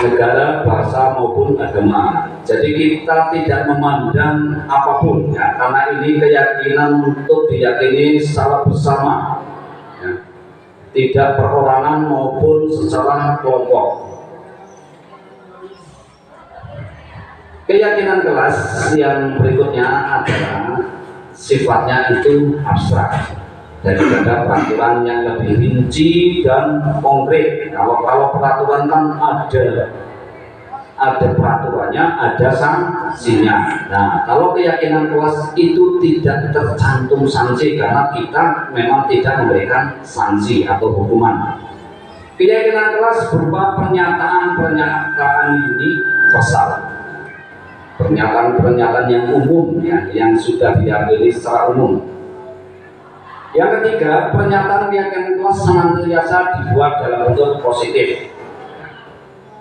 negara, bahasa maupun agama. Jadi kita tidak memandang apapun ya, karena ini keyakinan untuk diyakini secara bersama ya. Tidak perorangan maupun secara kelompok. Keyakinan kelas yang berikutnya adalah sifatnya itu abstrak daripada peraturan yang lebih rinci dan konkret. Kalau peraturan kan ada peraturannya, ada sanksinya. Nah, kalau keyakinan kelas itu tidak tercantum sanksi karena kita memang tidak memberikan sanksi atau hukuman. Keyakinan kelas berupa pernyataan universal. Pernyataan yang umum ya, yang sudah diambil secara umum. Yang ketiga, pernyataan keyakinan kelas senantiasa dibuat dalam bentuk positif.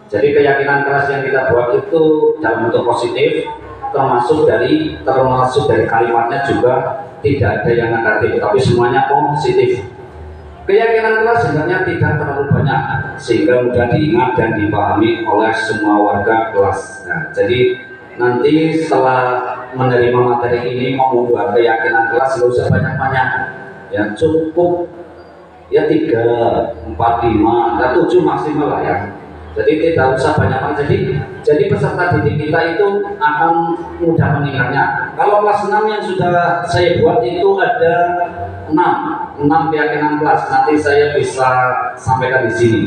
Jadi keyakinan kelas yang kita buat itu dalam bentuk positif, termasuk dari kalimatnya juga tidak ada yang negatif, tapi semuanya positif. Keyakinan kelas sebenarnya tidak terlalu banyak sehingga mudah diingat dan dipahami oleh semua warga kelas. Nah, jadi nanti setelah menerima materi ini mau membuat keyakinan kelas nggak usah banyak-banyak ya, cukup ya 3, 4, 5, 7 maksimal lah ya. Jadi tidak usah banyak-banyak. Jadi peserta didik kita itu akan mudah mengingatnya. Kalau kelas 6 yang sudah saya buat itu ada 6 keyakinan kelas, nanti saya bisa sampaikan di sini.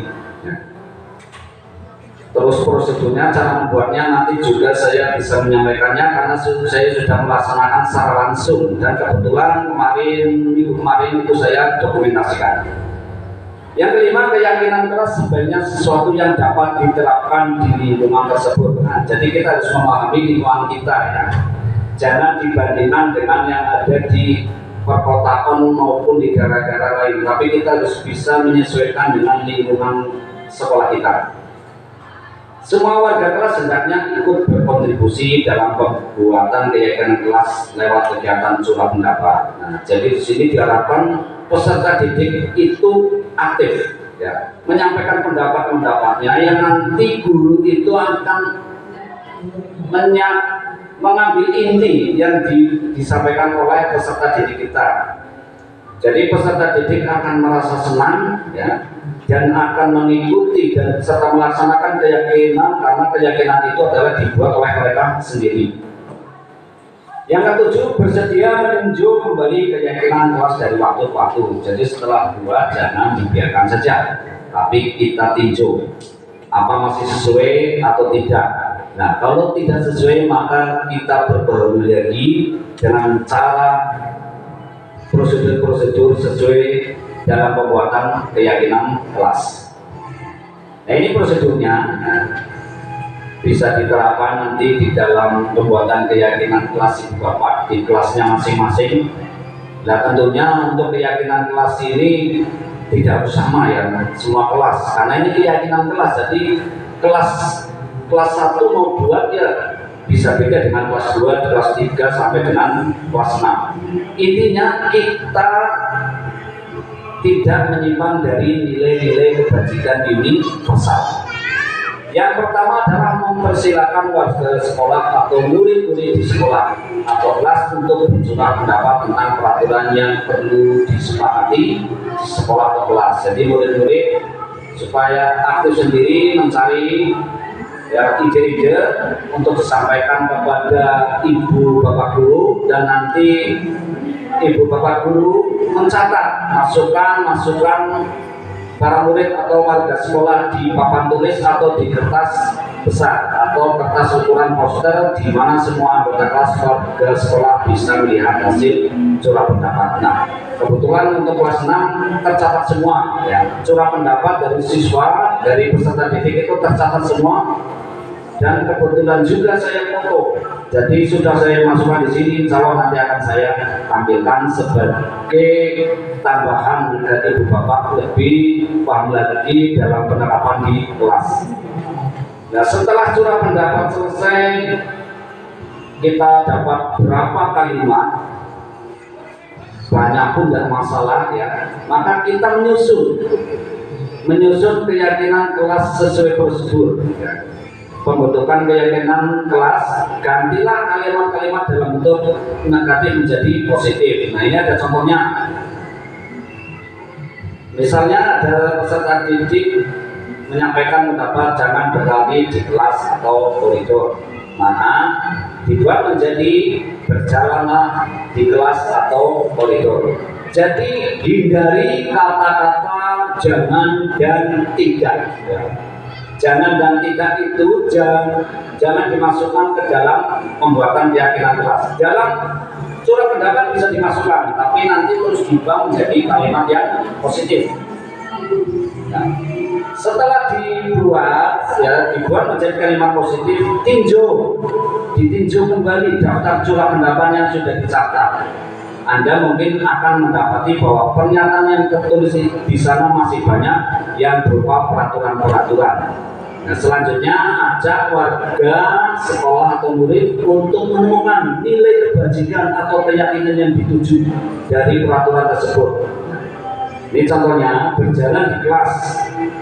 Terus prosedurnya, cara membuatnya nanti juga saya bisa menyampaikannya karena saya sudah melaksanakan secara langsung dan kebetulan minggu kemarin itu saya dokumentasikan. Yang kelima, keyakinan kelas sebenarnya sesuatu yang dapat diterapkan di lingkungan tersebut. Nah, jadi kita harus memahami lingkungan kita ya. Jangan dibandingkan dengan yang ada di perkotaan maupun di daerah-daerah lain, tapi kita harus bisa menyesuaikan dengan lingkungan sekolah kita. Semua warga kelas hendaknya ikut berkontribusi dalam pembuatan keyakinan kelas lewat kegiatan curah pendapat. Nah, jadi di sini diharapkan peserta didik itu aktif, ya, menyampaikan pendapat-pendapatnya yang nanti guru itu akan mengambil inti yang disampaikan oleh peserta didik kita. Jadi peserta didik akan merasa senang, ya, dan akan mengikuti dan serta melaksanakan keyakinan, karena keyakinan itu adalah dibuat oleh mereka sendiri. Yang ketujuh, bersedia meninjau kembali keyakinan kelas dari waktu ke waktu. Jadi setelah buat jangan dibiarkan saja, tapi kita tinjau apa masih sesuai atau tidak. Nah, kalau tidak sesuai maka kita berbaharui lagi dengan cara prosedur-prosedur sesuai dalam pembuatan keyakinan kelas. Nah, ini prosedurnya bisa diterapkan nanti di dalam pembuatan keyakinan kelas Ibu Bapak di kelasnya masing-masing. Nah, tentunya untuk keyakinan kelas ini tidak harus sama ya semua kelas, karena ini keyakinan kelas. Jadi kelas 1 mau buat ya bisa beda dengan kelas 2, kelas 3 sampai dengan kelas 6. Intinya kita tidak menyimpan dari nilai-nilai kebajikan universal. Yang pertama adalah mempersilahkan warga sekolah atau murid-murid di sekolah atau kelas untuk bercurah pendapat tentang peraturan yang perlu disepakati di sekolah atau kelas. Jadi murid-murid supaya aktif sendiri mencari ya ide-ide untuk disampaikan kepada ibu bapak guru, dan nanti ibu bapak guru mencatat masukan para murid atau warga sekolah di papan tulis atau di kertas besar atau kertas ukuran poster, di mana semua anggota kelas warga sekolah bisa melihat hasil curah pendapat. Nah, kebetulan untuk kelas 6 tercatat semua ya, curah pendapat dari siswa, dari peserta didik itu tercatat semua. Dan kebetulan juga saya foto, jadi sudah saya masukkan di sini. Insya Allah nanti akan saya tampilkan sebagai tambahan dari Ibu Bapak lebih paham lagi dalam penerapan di kelas. Nah, setelah curah pendapat selesai, kita dapat berapa kalimat, banyak pun tidak masalah ya. Maka kita menyusun keyakinan kelas sesuai prosedur. Ya. Pembentukan keyakinan kelas, gantilah kalimat-kalimat dalam bentuk negatif menjadi positif. Nah, ini ada contohnya. Misalnya ada peserta didik menyampaikan pendapat jangan berlari di kelas atau koridor, maka dibuat menjadi berjalanlah di kelas atau koridor. Jadi hindari kata-kata jangan dan tidak. Jangan dan tidak itu jangan dimasukkan ke dalam pembuatan keyakinan kelas. Dalam curah pendapat bisa dimasukkan, tapi nanti terus diubah menjadi kalimat yang positif. Nah, setelah dibuat menjadi kalimat positif, ditinjau kembali daftar curah pendapat yang sudah dicatat. Anda mungkin akan mendapati bahwa pernyataan yang tertulis di sana masih banyak yang berupa peraturan-peraturan. Nah, selanjutnya ajak warga sekolah atau murid untuk menemukan nilai kebajikan atau keyakinan yang dituju dari peraturan tersebut. Ini contohnya, berjalan di kelas,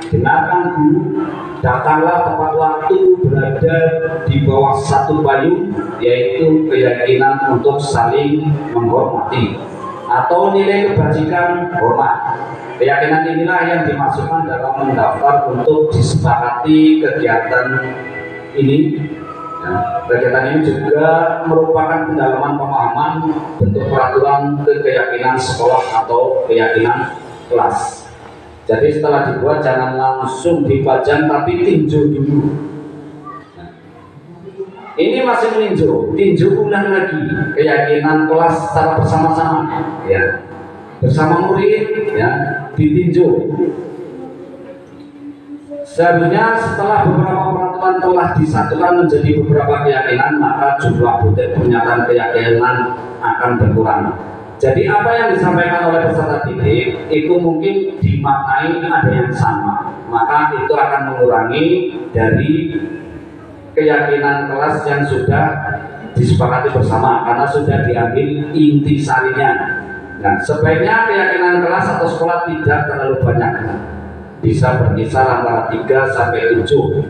dengarkan guru, datanglah tepat waktu, berada di bawah satu payung, yaitu keyakinan untuk saling menghormati, atau nilai kebajikan hormat. Keyakinan inilah yang dimasukkan dalam mendaftar untuk disepakati kegiatan ini. Nah, kegiatan ini juga merupakan pendalaman pemahaman bentuk peraturan ke keyakinan sekolah atau keyakinan kelas. Jadi setelah dibuat jangan langsung dipajang, tapi tinjau dulu. Nah, ini masih tinjau ulang lagi keyakinan kelas secara bersama-sama, ya, bersama murid, ya, ditinjau. Seharusnya setelah beberapa peraturan telah disatukan menjadi beberapa keyakinan, maka jumlah butir pernyataan keyakinan akan berkurang. Jadi apa yang disampaikan oleh peserta didik itu mungkin dimaknai ada yang sama, maka itu akan mengurangi dari keyakinan kelas yang sudah disepakati bersama karena sudah diambil intisarinya. Nah, sebaiknya keyakinan kelas atau sekolah tidak terlalu banyak, bisa berkisar antara 3 sampai 7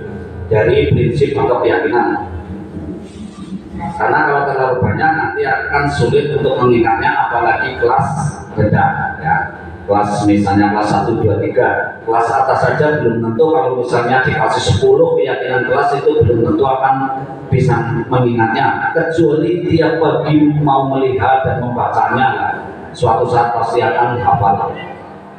dari prinsip atau keyakinan. Karena kalau terlalu banyak nanti akan sulit untuk mengingatnya, apalagi kelas rendah ya. Kelas misalnya kelas 1, 2, 3, kelas atas saja belum tentu, kalau misalnya dikasih 10 keyakinan kelas itu belum tentu akan bisa mengingatnya, kecuali tiap pagi mau melihat dan membacanya, suatu saat pasti akan hafal.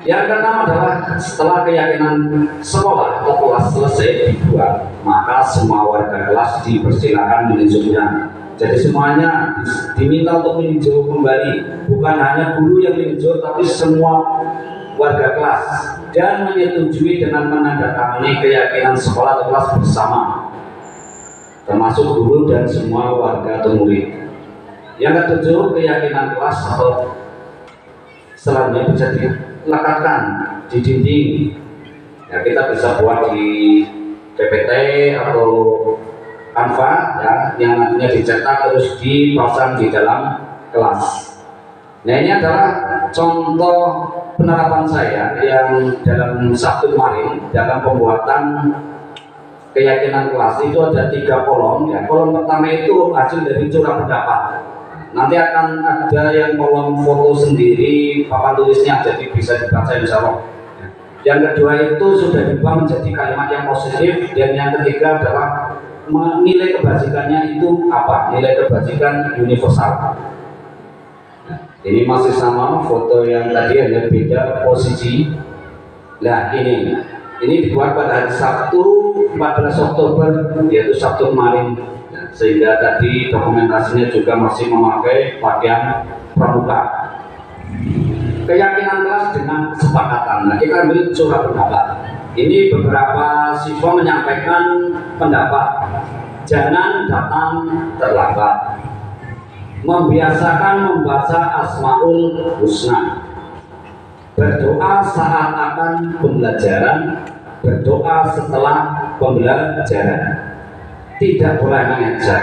Yang keenam adalah setelah keyakinan sekolah atau kelas selesai dibuat, maka semua warga kelas dipersilakan meninjaunya. Jadi semuanya diminta untuk meninjau kembali, bukan hanya guru yang meninjau, tapi semua warga kelas, dan menyetujui dengan menandatangani keyakinan sekolah atau kelas bersama, termasuk guru dan semua warga atau murid. Yang ketujuh, keyakinan kelas atau selanjutnya bisa dilekatkan di dinding. Ya, kita bisa buat di PPT atau Canva ya, yang nantinya dicetak terus dipasang di dalam kelas. Nah, ini adalah contoh penerapan saya yang dalam Sabtu kemarin dalam pembuatan keyakinan kelas. Itu ada 3 kolom ya. Kolom pertama itu hasil dari curah pendapat. Nanti akan ada yang kolom foto sendiri, papan tulisnya, jadi bisa dibaca insya Allah. Yang kedua itu sudah diubah menjadi kalimat yang positif, dan yang ketiga adalah nilai kebajikannya itu apa? Nilai kebajikan universal. Nah, ini masih sama foto yang tadi, hanya beda posisi. Nah, ini dibuat pada hari Sabtu 14 Oktober, yaitu Sabtu kemarin. Nah, sehingga tadi dokumentasinya juga masih memakai pakaian pramuka. Keyakinan kelas dengan kesepakatan. Nah, kita ambil curah pendapat. Ini beberapa siswa menyampaikan pendapat. Jangan datang terlambat. Membiasakan membaca Asmaul Husna. Berdoa saat akan pembelajaran. Berdoa setelah pembelajaran. Tidak boleh mengejek.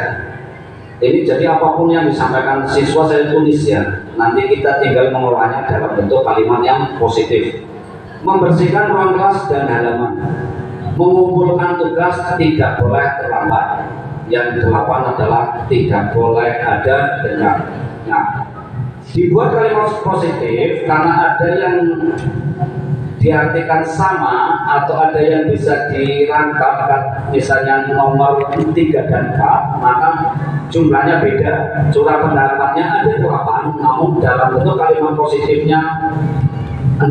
Ini jadi apapun yang disampaikan siswa saya tulis ya. Nanti kita tinggal mengolahnya dalam bentuk kalimat yang positif. Membersihkan ruang kelas dan halaman. Mengumpulkan tugas tidak boleh terlambat. Yang ke-8 adalah tidak boleh ada dengar. Nah, dibuat kalimat positif karena ada yang diartikan sama atau ada yang bisa dirangkap, misalnya nomor 3 dan 4, maka jumlahnya beda. Curah pendapatnya ada 8, namun dalam bentuk kalimat positifnya 6.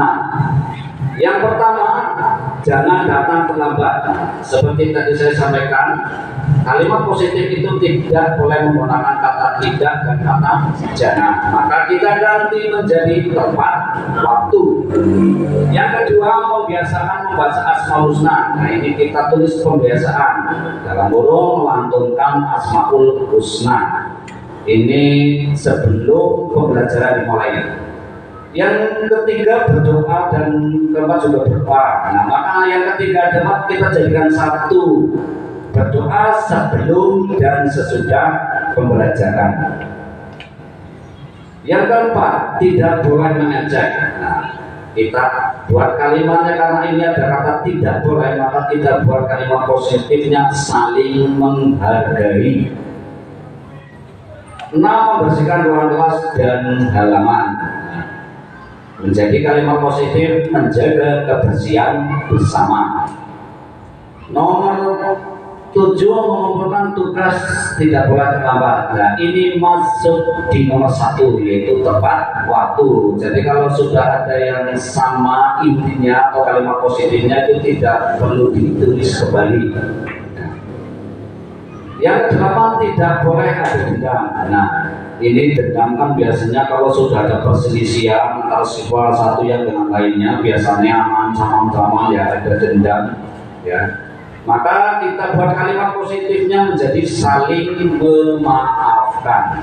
Yang pertama, jangan datang terlambat. Seperti tadi saya sampaikan, kalimat positif itu tidak boleh menggunakan kata tidak dan kata jangan. Maka kita ganti menjadi tepat waktu. Yang kedua, membiasakan membaca Asmaul Husna. Nah, ini kita tulis pembiasaan dalam kurung melantunkan Asmaul Husna. Ini sebelum pembelajaran dimulai. Yang ketiga berdoa, dan keempat juga berdoa. Nah, maka yang ketiga adalah kita jadikan satu, berdoa sebelum dan sesudah pembelajaran. Yang keempat, tidak boleh mengejek. Nah, kita buat kalimatnya karena ini ada kata tidak boleh, maka kita buat kalimat positifnya saling menghargai. 6. Membersihkan ruang kelas dan halaman. Menjadi kalimat positif, menjaga kebersihan bersama. Nomor 7, mengumpulkan tugas tidak boleh terlambat. Nah, ini masuk di nomor 1, yaitu tepat waktu. Jadi kalau sudah ada yang sama intinya atau kalimat positifnya itu tidak perlu ditulis kembali. Yang 8, tidak boleh ada dendam. Nah, ini dendam kan biasanya kalau sudah ada perselisihan antara siswa satu yang dengan lainnya, biasanya ancaman-ancaman ya, ada dendam ya. Maka kita buat kalimat positifnya menjadi saling memaafkan.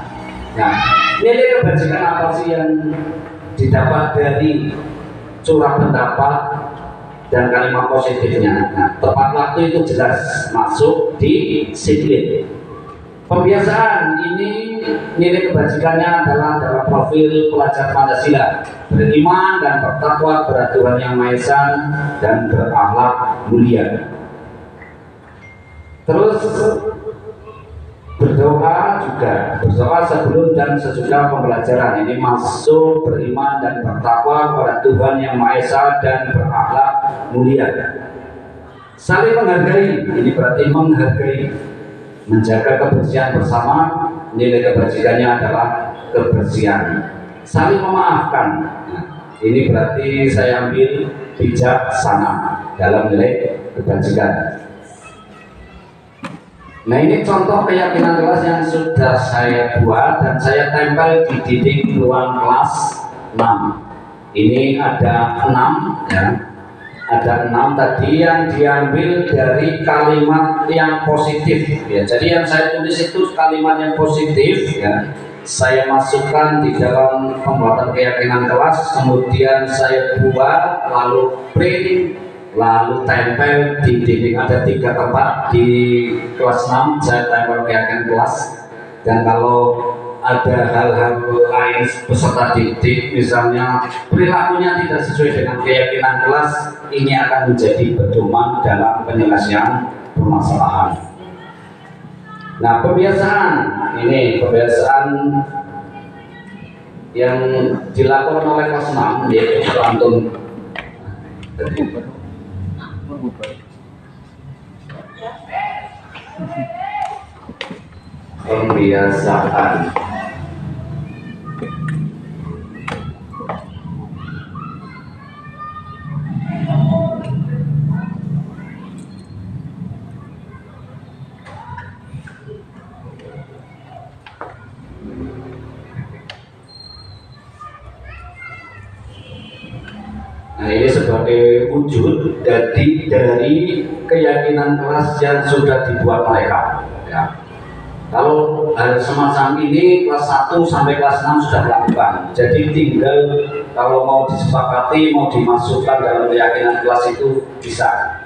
Nah, nilai kebajikan apa sih yang didapat dari curah pendapat dan kalimat positifnya? Nah, tepat waktu itu jelas masuk di disiplin. Pembiasaan ini nilai kebajikannya adalah dalam profil pelajar Pancasila, beriman dan bertakwa kepada Tuhan Yang Maha Esa dan berakhlak mulia. Terus berdoa juga, berdoa sebelum dan sesudah pembelajaran, ini masuk beriman dan bertakwa kepada Tuhan Yang Maha Esa dan berakhlak mulia. Saling menghargai, ini berarti menghargai. Menjaga kebersihan bersama, nilai kebajikannya adalah kebersihan. Saling memaafkan, nah, ini berarti saya ambil bijaksana dalam nilai kebajikan. Nah, ini contoh keyakinan kelas yang sudah saya buat dan saya tempel di dinding ruang kelas 6. Ini ada 6 ya. Ada 6 tadi yang diambil dari kalimat yang positif ya. Jadi yang saya tulis itu kalimat yang positif ya. Saya masukkan di dalam pembuatan keyakinan kelas, kemudian saya buat, lalu print, lalu tempel di dinding. Ada 3 tempat di kelas 6 saya tempel keyakinan kelas. Dan kalau ada hal-hal lain peserta didik, misalnya perilakunya tidak sesuai dengan keyakinan kelas, ini akan menjadi pedoman dalam penyelesaian permasalahan. Nah, kebiasaan ini kebiasaan yang dilakukan oleh kelas 6 yaitu pantun. Pembiasaan. Nah, ini sebagai wujud dari keyakinan kelas yang sudah dibuat mereka ya. Kalau hal semacam ini kelas 1 sampai kelas 6 sudah dilakukan. Jadi tinggal kalau mau disepakati, mau dimasukkan dalam keyakinan kelas itu bisa.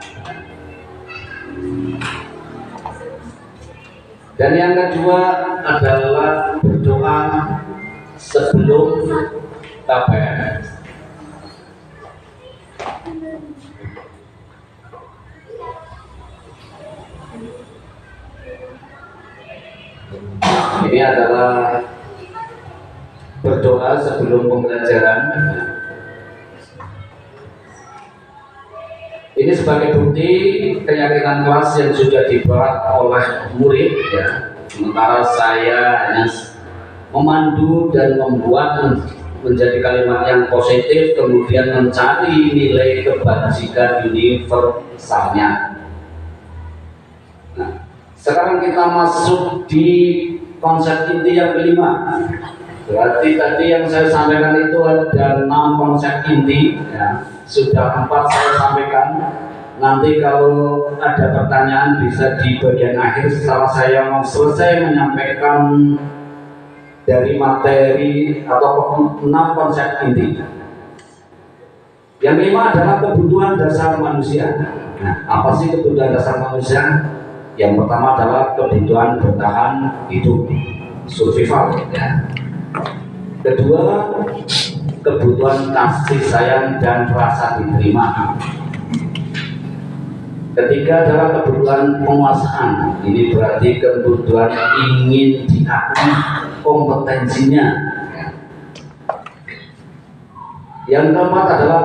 Dan yang kedua adalah berdoa sebelum KPM. Ini adalah berdoa sebelum pembelajaran. Ini sebagai bukti keyakinan kelas yang sudah dibuat oleh murid ya. Sementara saya hanya memandu dan membuat menjadi kalimat yang positif, kemudian mencari nilai kebajikan universalnya. Nah, sekarang kita masuk di konsep inti yang kelima. Berarti tadi yang saya sampaikan itu ada 6 konsep inti ya. Sudah 4 saya sampaikan. Nanti kalau ada pertanyaan bisa di bagian akhir setelah saya selesai menyampaikan dari materi atau 6 konsep inti. Yang kelima adalah kebutuhan dasar manusia. Nah, apa sih kebutuhan dasar manusia? Yang pertama adalah kebutuhan bertahan hidup, survival ya. Kedua, kebutuhan kasih sayang dan rasa diterima. Ketiga adalah kebutuhan penguasaan. Ini berarti kebutuhan ingin diakui kompetensinya. Yang keempat adalah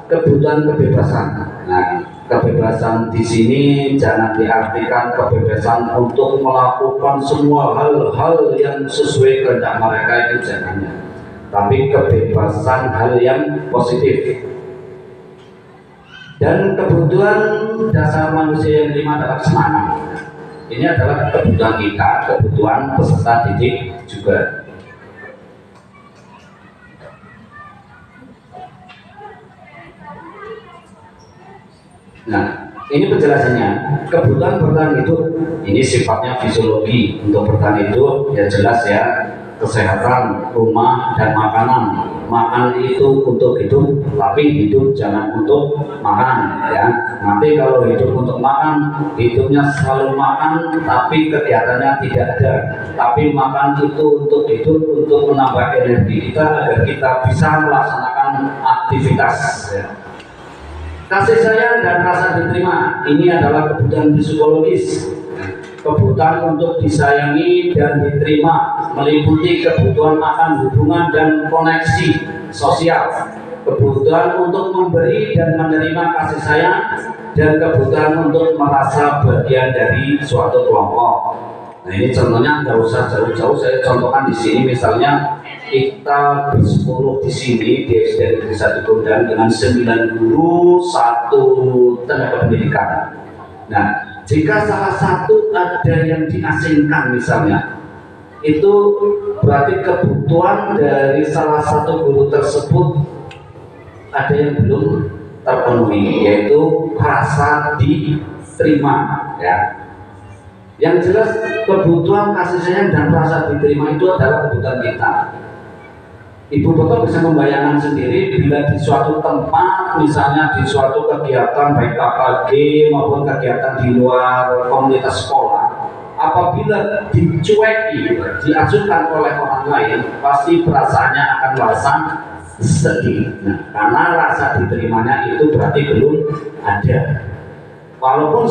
kebutuhan kebebasan. Nah, kebebasan di sini jangan diartikan kebebasan untuk melakukan semua hal-hal yang sesuai kehendak mereka, itu jangan. Tapi kebebasan hal yang positif. Dan kebutuhan dasar manusia yang kelima adalah semangat. Ini adalah kebutuhan kita, kebutuhan peserta didik juga. Nah, ini penjelasannya. Kebutuhan bertahan hidup ini sifatnya fisiologi. Untuk bertahan hidup ya jelas ya, kesehatan, rumah, dan makanan. Makan itu untuk hidup, tapi hidup jangan untuk makan, ya. Nanti kalau hidup untuk makan, hidupnya selalu makan, tapi kegiatannya tidak ada. Tapi makan itu untuk hidup, untuk menambah energi kita agar kita bisa melaksanakan aktivitas, ya. Kasih sayang dan rasa diterima ini adalah kebutuhan psikologis. Kebutuhan untuk disayangi dan diterima meliputi kebutuhan akan hubungan dan koneksi sosial, kebutuhan untuk memberi dan menerima kasih sayang, dan kebutuhan untuk merasa bagian dari suatu kelompok. Nah, ini contohnya nggak usah jauh-jauh, saya contohkan di sini. Misalnya kita bersepuluh di sini di SD Negeri 1 Gondang dengan 9 guru, 1 tenaga pendidikan. Nah, jika salah satu ada yang diasingkan misalnya, itu berarti kebutuhan dari salah satu guru tersebut ada yang belum terpenuhi, yaitu rasa diterima, ya. Yang jelas kebutuhan kasih sayang dan rasa diterima itu adalah kebutuhan kita. Ibu bapak bisa membayangkan sendiri bila di suatu tempat, misalnya di suatu kegiatan baik KKG maupun kegiatan di luar komunitas sekolah, apabila dicueki, diajukan oleh orang lain, pasti perasaannya akan merasa sedih. Nah, karena rasa diterimanya itu berarti belum ada. Walaupun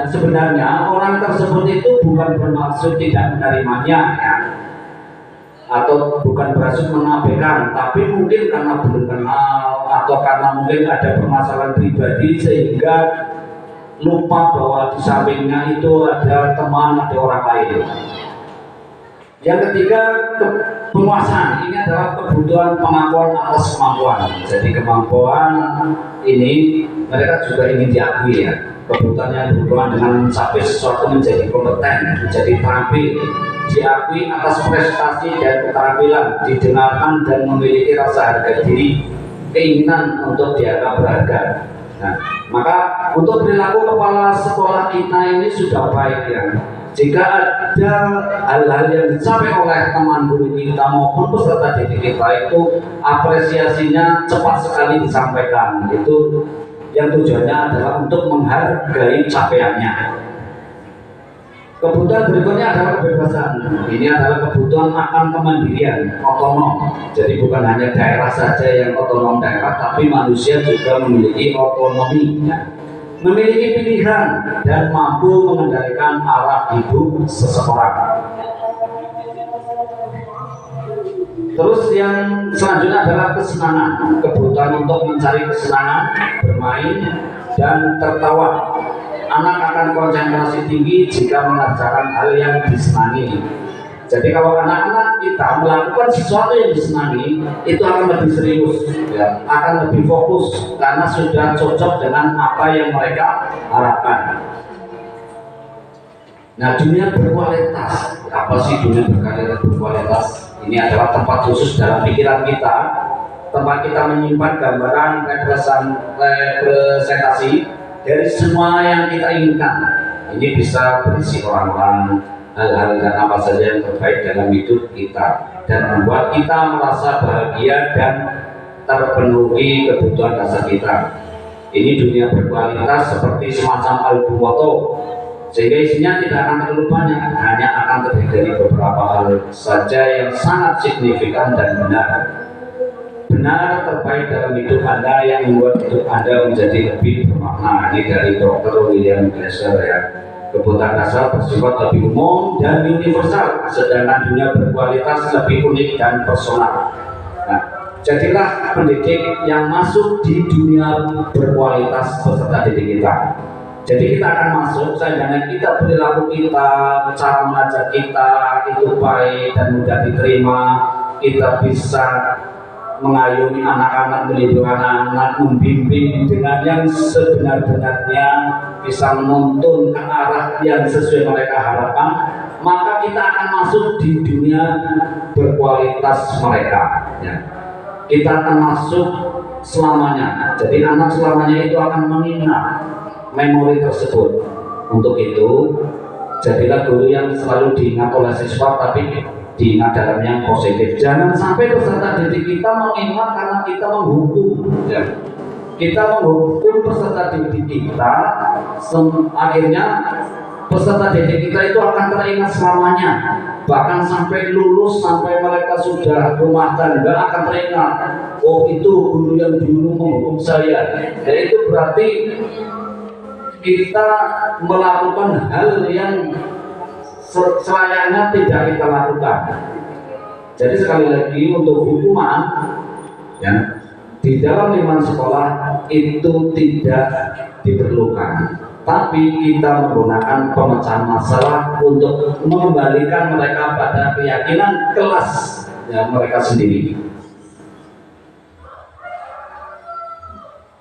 sebenarnya orang tersebut itu bukan bermaksud tidak menerimanya, ya, atau bukan bermaksud mengabaikan, tapi mungkin karena belum kenal atau karena mungkin ada permasalahan pribadi sehingga lupa bahwa di sampingnya itu ada teman, ada orang lain. Yang ketiga, penguasaan. Ini adalah kebutuhan pengakuan atas kemampuan. Jadi kemampuan ini mereka juga ingin diakui, ya. Kebutuhan yang berhubungan dengan mencapai sesuatu menjadi kompeten, menjadi terampil, diakui atas prestasi dan keterampilan, didengarkan dan memiliki rasa harga diri, keinginan untuk dianggap berharga. Nah, maka untuk perilaku kepala sekolah kita ini sudah baik, ya. Jika ada hal-hal yang dicapai oleh teman guru kita maupun peserta didik kita, itu apresiasinya cepat sekali disampaikan. Itu yang tujuannya adalah untuk menghargai capaiannya. Kebutuhan berikutnya adalah kebebasan. Ini adalah kebutuhan akan kemandirian, otonom. Jadi bukan hanya daerah saja yang otonom daerah, tapi manusia juga memiliki otonomi, ya. Memiliki pilihan dan mampu mengendalikan arah hidup seseorang. Terus yang selanjutnya adalah kesenangan, kebutuhan untuk mencari kesenangan, bermain, dan tertawa. Anak akan konsentrasi tinggi jika mengerjakan hal yang disenangi. Jadi kalau anak-anak kita melakukan sesuatu yang disenangi, itu akan lebih serius, ya, akan lebih fokus karena sudah cocok dengan apa yang mereka harapkan. Nah, dunia berkualitas. Apa sih dunia berkualitas? Ini adalah tempat khusus dalam pikiran kita, tempat kita menyimpan gambaran representasi dari semua yang kita inginkan. Ini bisa berisi orang-orang, hal-hal dan apa saja yang terbaik dalam hidup kita dan membuat kita merasa bahagia dan terpenuhi kebutuhan dasar kita. Ini dunia berkualitas seperti semacam album foto, sehingga isinya tidak akan terlalu banyak, hanya akan terdiri dari beberapa hal saja yang sangat signifikan dan benar terbaik dalam hidup Anda, yang membuat hidup Anda menjadi lebih bermakna. Ini dari Dr. William Glasser, ya. Kebutuhan dasar bersifat lebih umum dan universal, sedangkan dunia berkualitas lebih unik dan personal. Nah, jadilah pendidik yang masuk di dunia berkualitas peserta didik kita. Jadi kita akan masuk, seandainya kita perilaku kita, cara mengajar kita itu baik dan mudah diterima, kita bisa mengayomi anak-anak, melindungi anak-anak, membimbing dengan yang sebenar-benarnya, bisa menuntun ke arah yang sesuai mereka harapkan, maka kita akan masuk di dunia berkualitas mereka, ya. Kita akan masuk selamanya. Jadi anak selamanya itu akan mengingat memori tersebut. Untuk itu, jadilah guru yang selalu diingat oleh siswa, tapi diingat dalam yang positif. Jangan sampai peserta didik kita mengingat karena kita menghukum, ya. Kita menghukum peserta didik kita, akhirnya peserta didik kita itu akan teringat selamanya. Bahkan sampai lulus, sampai mereka sudah rumah tangga akan teringat, oh itu guru yang dulu menghukum saya. Dan itu berarti kita melakukan hal yang selayaknya tidak kita lakukan. Jadi sekali lagi untuk hukuman, ya, di dalam lingkungan sekolah itu tidak diperlukan. Tapi kita menggunakan pemecahan masalah untuk mengembalikan mereka pada keyakinan kelas ya, mereka sendiri.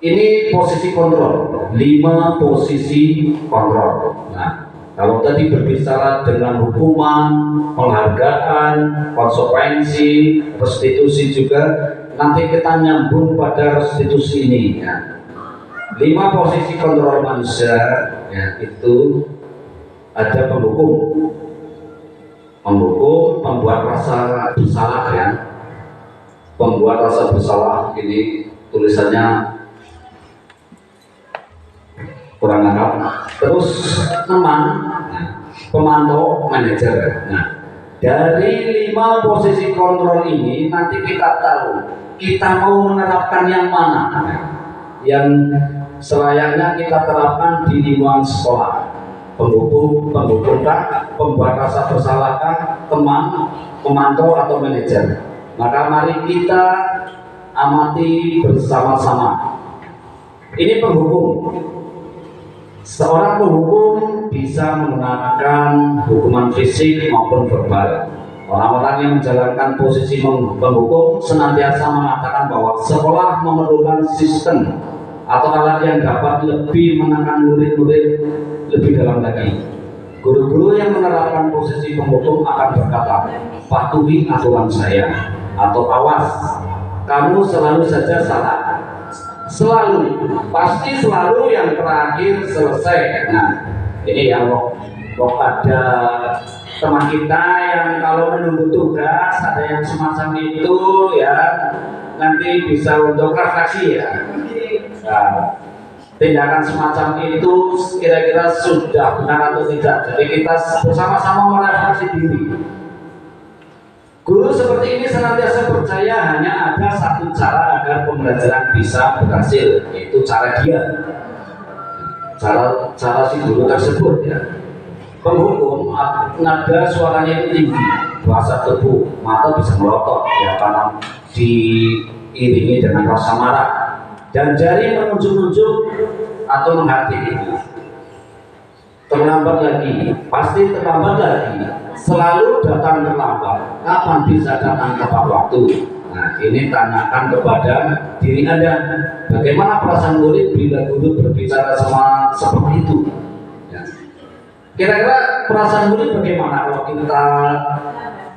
Ini posisi kontrol, 5 posisi kontrol. Nah, kalau tadi berbicara dengan hukuman, penghargaan, konsekuensi, restitusi juga, nanti kita nyambung pada restitusi ini. Ya. 5 posisi kontrol manusia, ya, itu ada penghukum, pembuat rasa bersalah, ya, pembuat rasa bersalah. Ini tulisannya kurang lengkap. Terus teman, pemantau, manajer. Nah, dari 5 posisi kontrol ini nanti kita tahu kita mau menerapkan yang mana, yang selayaknya kita terapkan di lingkungan sekolah. Penghukumkah, pembuat rasa bersalahkah, teman, pemantau atau manajer. Maka mari kita amati bersama-sama. Ini penghukum. Seorang penghukum bisa menggunakan hukuman fisik maupun verbal. Orang-orang yang menjalankan posisi penghukum senantiasa mengatakan bahwa sekolah memerlukan sistem atau alat yang dapat lebih menekan murid-murid lebih dalam lagi. Guru-guru yang menerapkan posisi penghukum akan berkata, patuhi aturan saya, atau awas, kamu selalu saja salah. Selalu, pasti selalu yang terakhir selesai. Nah, ini ya kok ada teman kita yang kalau menunggu tugas ada yang semacam itu, ya, nanti bisa untuk refleksi, ya. Nah, tindakan semacam itu kira-kira sudah benar atau tidak. Jadi kita bersama-sama merefleksi diri. Guru seperti ini senantiasa percaya hanya ada satu cara agar pembelajaran bisa berhasil, yaitu cara dia, cara si guru tersebut, ya. Penghukum nada suaranya itu tinggi, bahasa tebu, mata bisa melotot, ya, karena diiringi dengan rasa marah, dan jari menunjuk-nunjuk atau menghakimi. Terlambat lagi, pasti terlambat lagi, selalu datang terlambat. Kapan bisa datang tepat waktu? Nah, ini tanyakan kepada diri Anda, bagaimana perasaan murid bila guru berbicara sama seperti itu? Ya. Kira-kira perasaan murid bagaimana kalau kita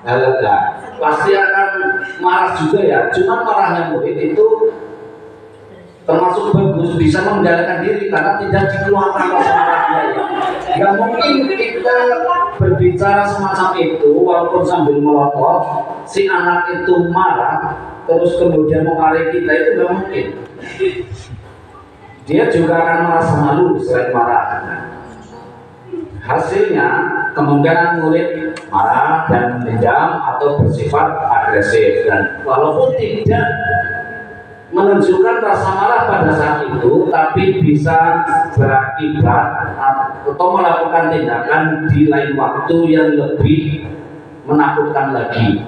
lega? Pasti akan marah juga, ya. Cuma marahnya murid itu termasuk bagus, bisa mengendalikan diri karena tidak dikeluarkan rasa marahnya, ya. Gak mungkin kita berbicara semacam itu walaupun sambil melotot, si anak itu marah terus kemudian memarahi kita, itu gak mungkin. Dia juga akan merasa malu selain marah. Hasilnya kemungkinan murid marah dan dendam atau bersifat agresif, dan walaupun tidak menunjukkan rasa marah pada saat itu, tapi bisa berakibat atau melakukan tindakan di lain waktu yang lebih menakutkan lagi.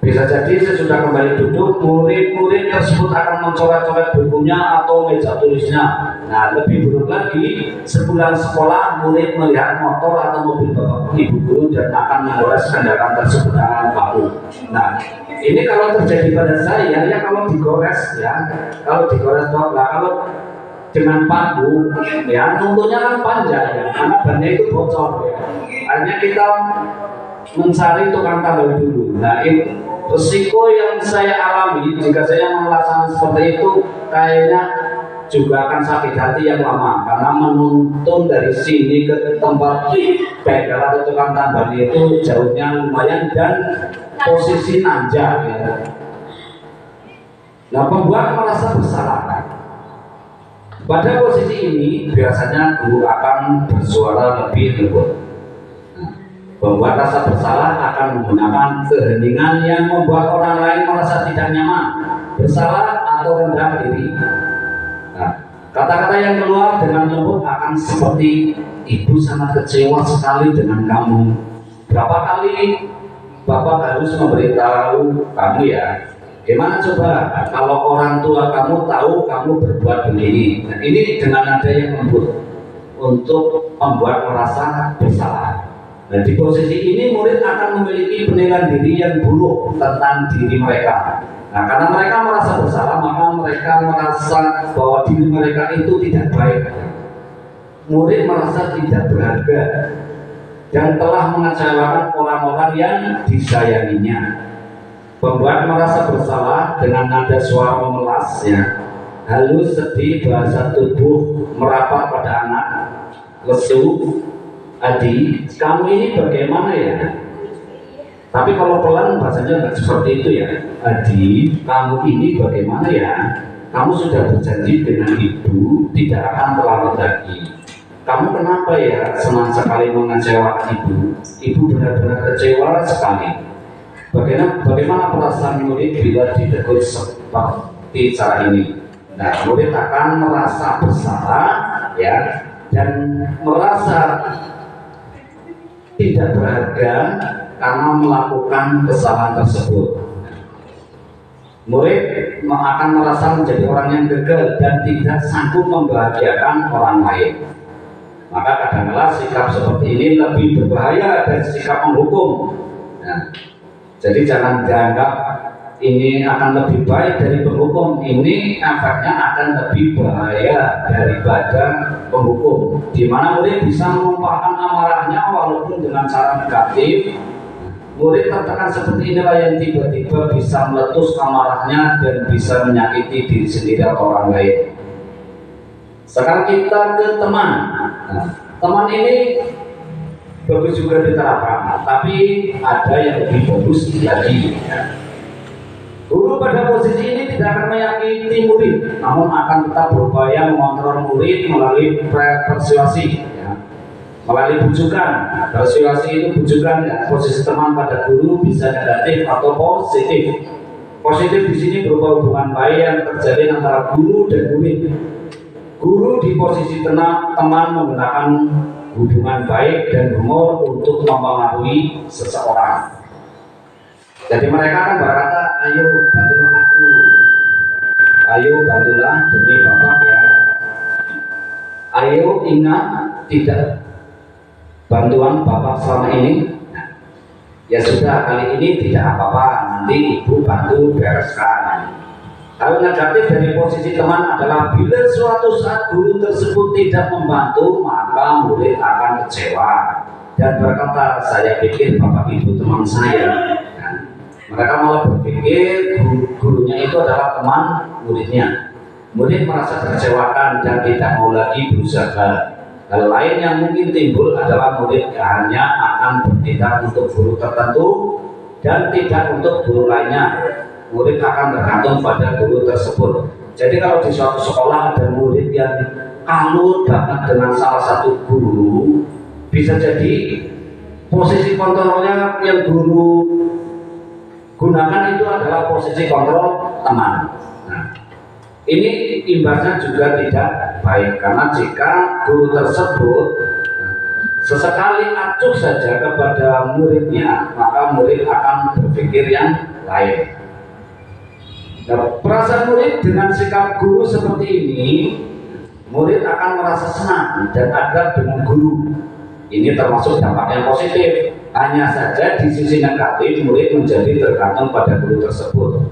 Bisa jadi sesudah kembali duduk, murid-murid tersebut akan mencoret-coret bukunya atau meja tulisnya. Nah, lebih buruk lagi, sepulang sekolah murid melihat motor atau mobil bapak ibu guru dan akan menggores kendaraan tersebut dengan paku. Nah, ini kalau terjadi pada saya, ya kalau digores, ya, kalau digores lah, kalau dengan paku, ya nuntutnya kan panjang, ya, karena bannya itu bocor, ya. Akhirnya kita mencari tukang tambal dulu. Nah, itu resiko yang saya alami jika saya melaksanakan seperti itu, kayaknya juga akan sakit hati yang lama karena menuntun dari sini ke tempat bengkel atau tukang tambal itu jauhnya lumayan dan posisi nanjak ya. Nah, pembuat merasa bersalah. Pada posisi ini biasanya guru akan bersuara lebih lembut. Pembuat rasa bersalah akan menggunakan keheningan yang membuat orang lain merasa tidak nyaman, bersalah atau rendah diri. Nah, kata-kata yang keluar dengan lembut akan seperti, ibu sangat kecewa sekali dengan kamu. Berapa kali bapak harus memberitahu kamu ya? Gimana coba kalau orang tua kamu tahu kamu berbuat begini? Nah, ini dengan nada yang lembut untuk membuat merasa bersalah. Nah, di posisi ini murid akan memiliki penilaian diri yang buruk tentang diri mereka. Nah, karena mereka merasa bersalah, maka mereka merasa bahwa diri mereka itu tidak baik. Murid merasa tidak berharga dan telah mengecewakan orang-orang yang disayanginya. Pembuat merasa bersalah dengan nada suara memelas, ya, halus, sedih, bahasa tubuh merapat pada anak, lesu. Adi, kamu ini bagaimana ya? Tapi kalau pelan bahasanya nggak seperti itu ya. Adi, kamu ini bagaimana ya? Kamu sudah berjanji dengan ibu tidak akan terlambat lagi. Kamu kenapa ya senang sekali mengecewakan ibu? Ibu benar-benar kecewa sekali. Bagaimana perasaan murid bila ditegur seperti cara ini? Nah, murid akan merasa bersalah ya dan merasa tidak berharga karena melakukan kesalahan tersebut. Murid akan merasa menjadi orang yang gagal dan tidak sanggup membahagiakan orang lain. Maka kadang-kadang sikap seperti ini lebih berbahaya dari sikap menghukum. Nah, jadi jangan dianggap ini akan lebih baik dari penghukum. Ini efeknya akan lebih bahaya daripada penghukum, di mana murid bisa menumpahkan amarahnya walaupun dengan cara negatif. Murid tertekan seperti inilah yang tiba-tiba bisa meletus amarahnya dan bisa menyakiti diri sendiri atau orang lain. Sekarang kita ke teman. Nah, teman ini bagus juga diterapkan, tapi ada yang lebih bagus lagi ya. Guru pada posisi ini tidak akan menyakiti murid, namun akan tetap berupaya mengontrol murid melalui persuasi, ya. Melalui bujukan. Persuasi itu bujukan ya. Posisi teman pada guru bisa negatif atau positif. Positif di sini berupa hubungan baik yang terjadi antara guru dan murid. Guru di posisi teman menggunakan hubungan baik dan humor untuk mempengaruhi seseorang. Jadi mereka akan berkata, ayo bantulah aku, ayo bantulah demi bapak ya, ayo ingat tidak bantuan bapak selama ini, ya sudah kali ini tidak apa-apa, nanti ibu bantu bereskan. Hal negatif dari posisi teman adalah bila suatu saat guru tersebut tidak membantu, maka murid akan kecewa dan berkata, saya pikir bapak ibu teman saya. Mereka malah berpikir gurunya itu adalah teman muridnya. Murid merasa terkecewakan dan tidak mau lagi berusaha. Hal lain yang mungkin timbul adalah murid hanya akan bertindak untuk guru tertentu dan tidak untuk guru lainnya. Murid akan tergantung pada guru tersebut. Jadi kalau di suatu sekolah ada murid yang kalut banget dengan salah satu guru, bisa jadi posisi kontrolnya yang guru gunakan itu adalah posisi kontrol teman. Nah, ini imbasnya juga tidak baik karena jika guru tersebut sesekali acuh saja kepada muridnya, maka murid akan berpikir yang lain. Nah, perasaan murid dengan sikap guru seperti ini, murid akan merasa senang dan akrab dengan guru. Ini termasuk dampak yang positif. Hanya saja di sisi negatif, murid menjadi tergantung pada guru tersebut.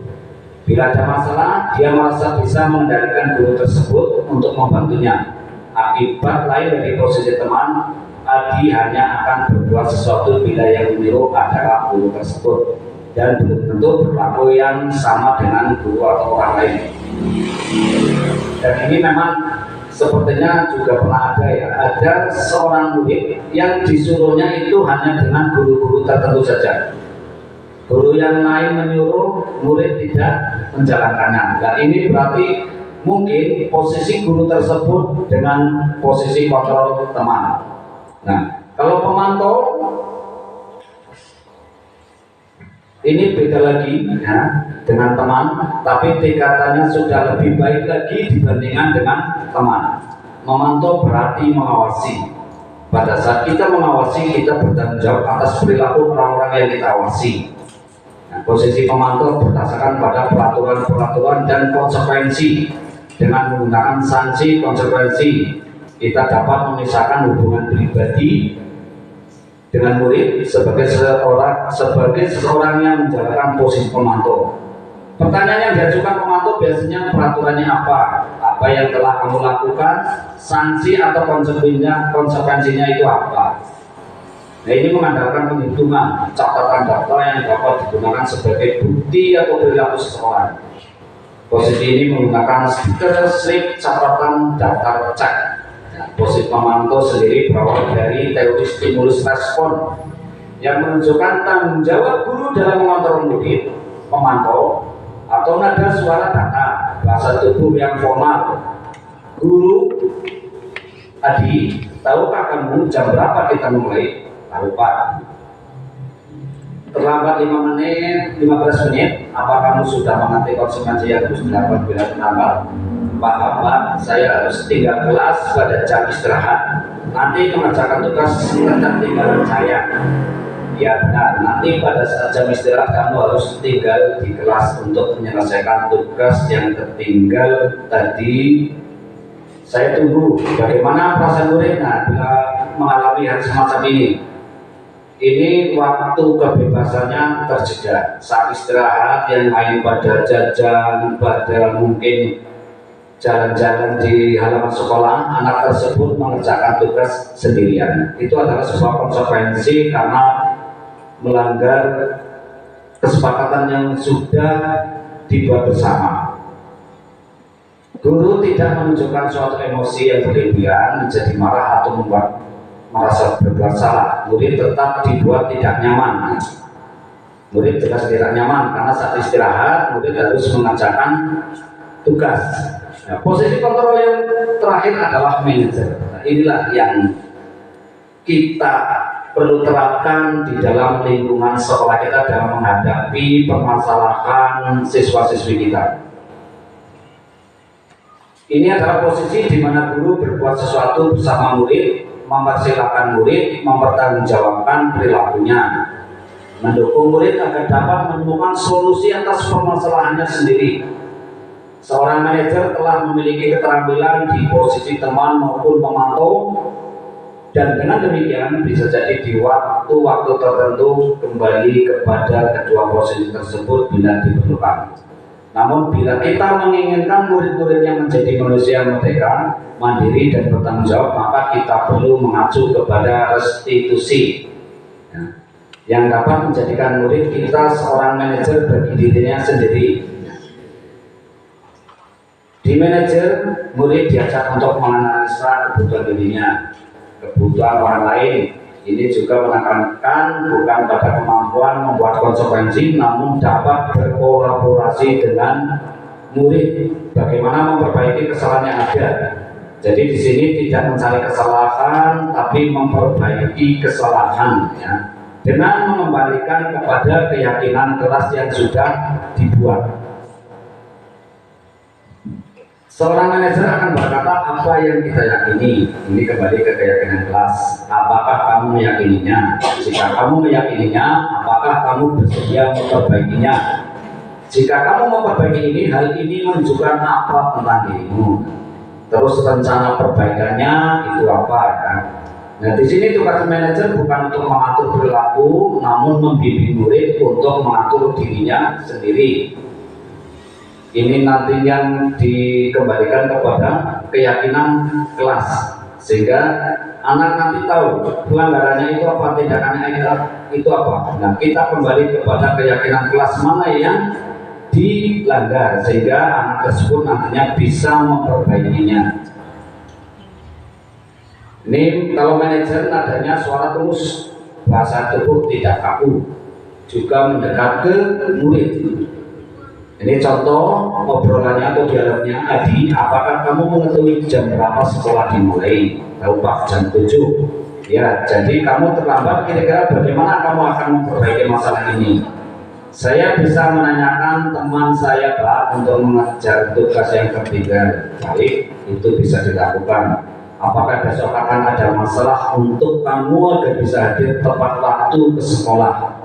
Bila ada masalah, dia merasa bisa mengendalikan guru tersebut untuk membantunya. Akibat lain dari posisi teman, Adi hanya akan berbuat sesuatu bila yang menyuruh adalah guru tersebut dan belum tentu berlaku yang sama dengan guru atau orang lain. Dan ini memang sepertinya juga pernah ada ya, ada seorang murid yang disuruhnya itu hanya dengan guru-guru tertentu saja. Guru yang lain menyuruh, murid tidak menjalankannya. Nah ini berarti mungkin posisi guru tersebut dengan posisi kontrol teman. Nah kalau pemantau ini beda lagi ya, dengan teman, tapi tingkatannya sudah lebih baik lagi dibandingkan dengan teman. Memantau berarti mengawasi. Pada saat kita mengawasi, kita bertanggung jawab atas perilaku orang-orang yang kita awasi. Nah, posisi pemantau berdasarkan pada peraturan-peraturan dan konsekuensi. Dengan menggunakan sanksi konsekuensi, kita dapat memisahkan hubungan pribadi dengan murid sebagai seseorang yang menjalankan posisi pemantau. Pertanyaan yang diajukan pemantau biasanya peraturannya apa? Apa yang telah kamu lakukan? Sanksi atau konsekuensinya itu apa? Nah ini mengandalkan penghitungan catatan data yang dapat digunakan sebagai bukti atau perilaku seseorang. Posisi ini menggunakan stiker slip catatan daftar cek. Nah, posisi pemantau sendiri berawal dari teori stimulus respon yang menunjukkan tanggung jawab guru dalam mengontrol murid, pemantau, atau nada suara data, bahasa tubuh yang formal. Guru, Adi, tahukah kamu jam berapa kita mulai? Tahu Pak. Terlambat 5 menit, 15 menit, apa kamu sudah mengerti konsekuensi yang harus dilakukan bila terlambat? Pak, saya harus tinggal kelas pada jam istirahat. Nanti mengerjakan tugas ketertinggalan saya. Ya benar, nanti pada saat jam istirahat kamu harus tinggal di kelas untuk menyelesaikan tugas yang tertinggal tadi. Saya tunggu bagaimana perasaan murid bila mengalami hal semacam ini. Ini waktu kebebasannya terjeda. Saat istirahat yang lain pada jajan, pada mungkin jalan-jalan di halaman sekolah, anak tersebut mengerjakan tugas sendirian. Itu adalah sebuah konsekuensi karena melanggar kesepakatan yang sudah dibuat bersama. Guru tidak menunjukkan suatu emosi yang berlebihan, menjadi marah atau membuat merasa berbuat salah. Murid tetap dibuat tidak nyaman. Murid jelas tidak nyaman karena saat istirahat murid harus mengerjakan tugas. Nah, posisi kontrol yang terakhir adalah manajer. Nah, inilah yang kita perlu terapkan di dalam lingkungan sekolah kita dalam menghadapi permasalahan siswa-siswi kita. Ini adalah posisi di mana guru berbuat sesuatu bersama murid, mempersilahkan murid mempertanggungjawabkan perilakunya, mendukung murid agar dapat menemukan solusi atas permasalahannya sendiri. Seorang manajer telah memiliki keterampilan di posisi teman maupun pemantau, dan dengan demikian bisa jadi di waktu-waktu tertentu kembali kepada kedua posisi tersebut bila diperlukan. Namun bila kita menginginkan murid-murid yang menjadi manusia merdeka, mandiri dan bertanggung jawab, maka kita perlu mengacu kepada restitusi yang dapat menjadikan murid kita seorang manajer bagi dirinya sendiri. Di manajer, murid diajak untuk menganalisa kebutuhan dirinya, kebutuhan orang lain. Ini juga menekankan bukan pada kemampuan membuat konsekuensi, namun dapat berkolaborasi dengan murid bagaimana memperbaiki kesalahan yang ada. Jadi di sini tidak mencari kesalahan, tapi memperbaiki kesalahan, ya, dengan mengembalikan kepada keyakinan kelas yang sudah dibuat. Seorang manajer akan berkata apa yang kita yakini. Ini kembali ke keyakinan kelas. Apakah kamu meyakininya? Jika kamu meyakininya, apakah kamu bersedia memperbaikinya? Jika kamu memperbaiki ini, hal ini menunjukkan apa tentang dirimu. Terus rencana perbaikannya itu apa? Ya? Nah di sini tugas manajer bukan untuk mengatur perilaku, namun membimbing murid untuk mengatur dirinya sendiri. Ini nanti yang dikembalikan kepada keyakinan kelas, sehingga anak nanti tahu pelanggarannya itu apa, tindakannya itu apa. Nah kita kembali kepada keyakinan kelas mana yang dilanggar sehingga anak tersebut nantinya bisa memperbaikinya. Ini kalau manajer nadanya suara tulus, bahasa tubuh tidak kaku, juga mendekat ke murid. Ini contoh obrolannya atau dialognya. Adi, apakah kamu mengetahui jam berapa sekolah dimulai? Tahu Pak, jam 7. Ya, jadi kamu terlambat, kira-kira bagaimana kamu akan memperbaiki masalah ini? Saya bisa menanyakan teman saya Pak untuk mengajar tugas yang ketiga. Baik, itu bisa dilakukan. Apakah besok akan ada masalah untuk kamu agar bisa hadir tepat waktu ke sekolah?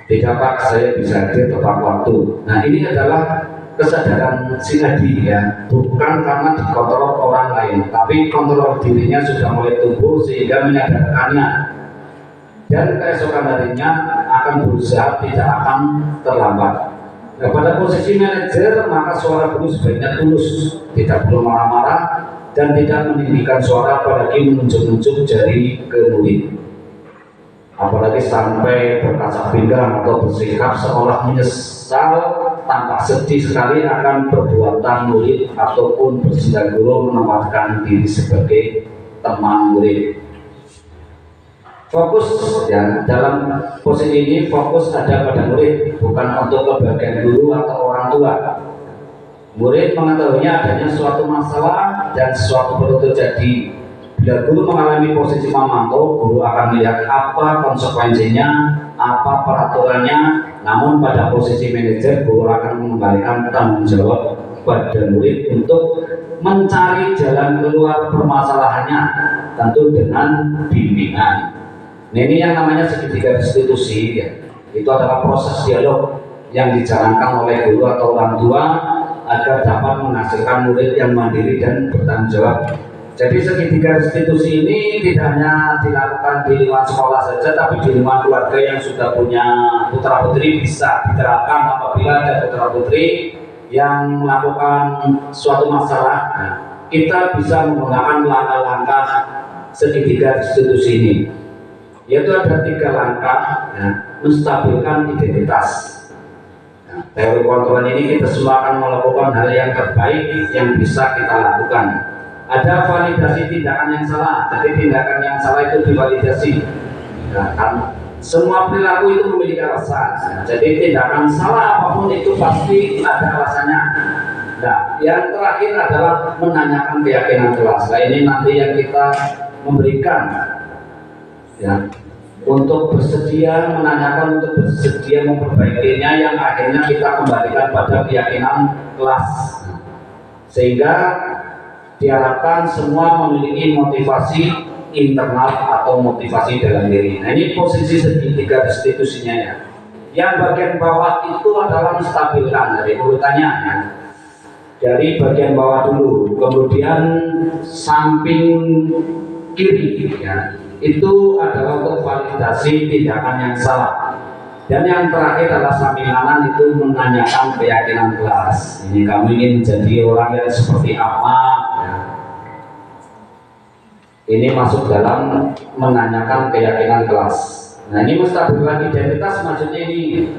Tidak Pak, saya bisa hadir tepat waktu. Nah, ini adalah kesadaran si Adi ya, bukan karena dikontrol orang lain, tapi kontrol dirinya sudah mulai tumbuh sehingga menyadarkannya, dan keesokan harinya akan berusaha tidak akan terlambat. Nah, pada posisi manajer maka suara guru sebaiknya tulus, tidak perlu marah-marah dan tidak meninggikan suara apalagi menunjuk-nunjuk jari ke murid, apalagi sampai berkaca pinggang atau bersikap seolah menyesal tampak sedih sekali akan perbuatan murid ataupun bersinggah guru menempatkan diri sebagai teman murid. Fokus ya, dalam posisi ini fokus ada pada murid, bukan untuk kebahagiaan guru atau orang tua. Murid mengetahuinya adanya suatu masalah dan sesuatu perlu terjadi. Bila guru mengalami posisi memantau, guru akan melihat apa konsekuensinya, apa peraturannya. Namun pada posisi manajer, guru akan mengembalikan tanggung jawab pada murid untuk mencari jalan keluar permasalahannya, tentu dengan bimbingan. Nah, ini yang namanya segitiga restitusi ya. Itu adalah proses dialog yang dijalankan oleh guru atau orang tua agar dapat menghasilkan murid yang mandiri dan bertanggung jawab. Jadi segitiga restitusi ini tidak hanya dilakukan di lingkungan sekolah saja, tapi di lingkungan keluarga yang sudah punya putra putri bisa diterapkan apabila ada putra putri yang melakukan suatu masalah. Nah, kita bisa menggunakan langkah-langkah segitiga restitusi ini, yaitu ada 3 langkah ya, menstabilkan identitas. Teori kontrol ini kita semua akan melakukan hal yang terbaik yang bisa kita lakukan. Ada validasi tindakan yang salah, jadi tindakan yang salah itu divalidasi. Nah, kan semua perilaku itu memiliki alasan. Nah, jadi tindakan salah apapun itu pasti ada alasannya. Nah, yang terakhir adalah menanyakan keyakinan kelas. Nah, ini nanti yang kita memberikan ya, untuk bersedia menanyakan, untuk bersedia memperbaikinya, yang akhirnya kita kembalikan pada keyakinan kelas, sehingga diharapkan semua memiliki motivasi internal atau motivasi dalam diri. Nah, ini posisi segitiga restitusinya ya. Yang bagian bawah itu adalah menstabilkan dari urutannya ya. Dari bagian bawah dulu, kemudian samping kiri ya. Itu adalah untuk validasi tindakan yang salah. Dan yang terakhir adalah samping kanan itu menanyakan keyakinan kelas. Ini kamu ingin menjadi orang yang seperti apa ya. Ini masuk dalam menanyakan keyakinan kelas. Nah, ini menstabilkan identitas, maksudnya ini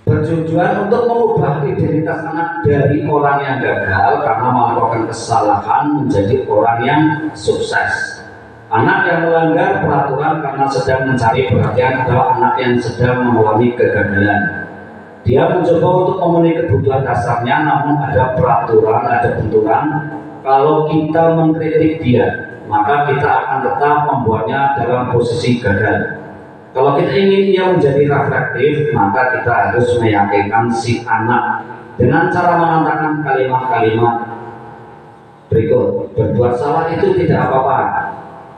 bertujuan untuk mengubah identitas anak dari orang yang gagal karena melakukan kesalahan menjadi orang yang sukses. Anak yang melanggar peraturan karena sedang mencari perhatian adalah anak yang sedang mengalami kegagalan. Dia mencoba untuk memenuhi kebutuhan dasarnya, namun ada peraturan, ada benturan. Kalau kita mengkritik dia, maka kita akan tetap membuatnya dalam posisi gagal. Kalau kita ingin dia menjadi reflektif, maka kita harus meyakinkan si anak dengan cara menantangkan kalimat-kalimat berikut. Berbuat salah itu tidak apa-apa.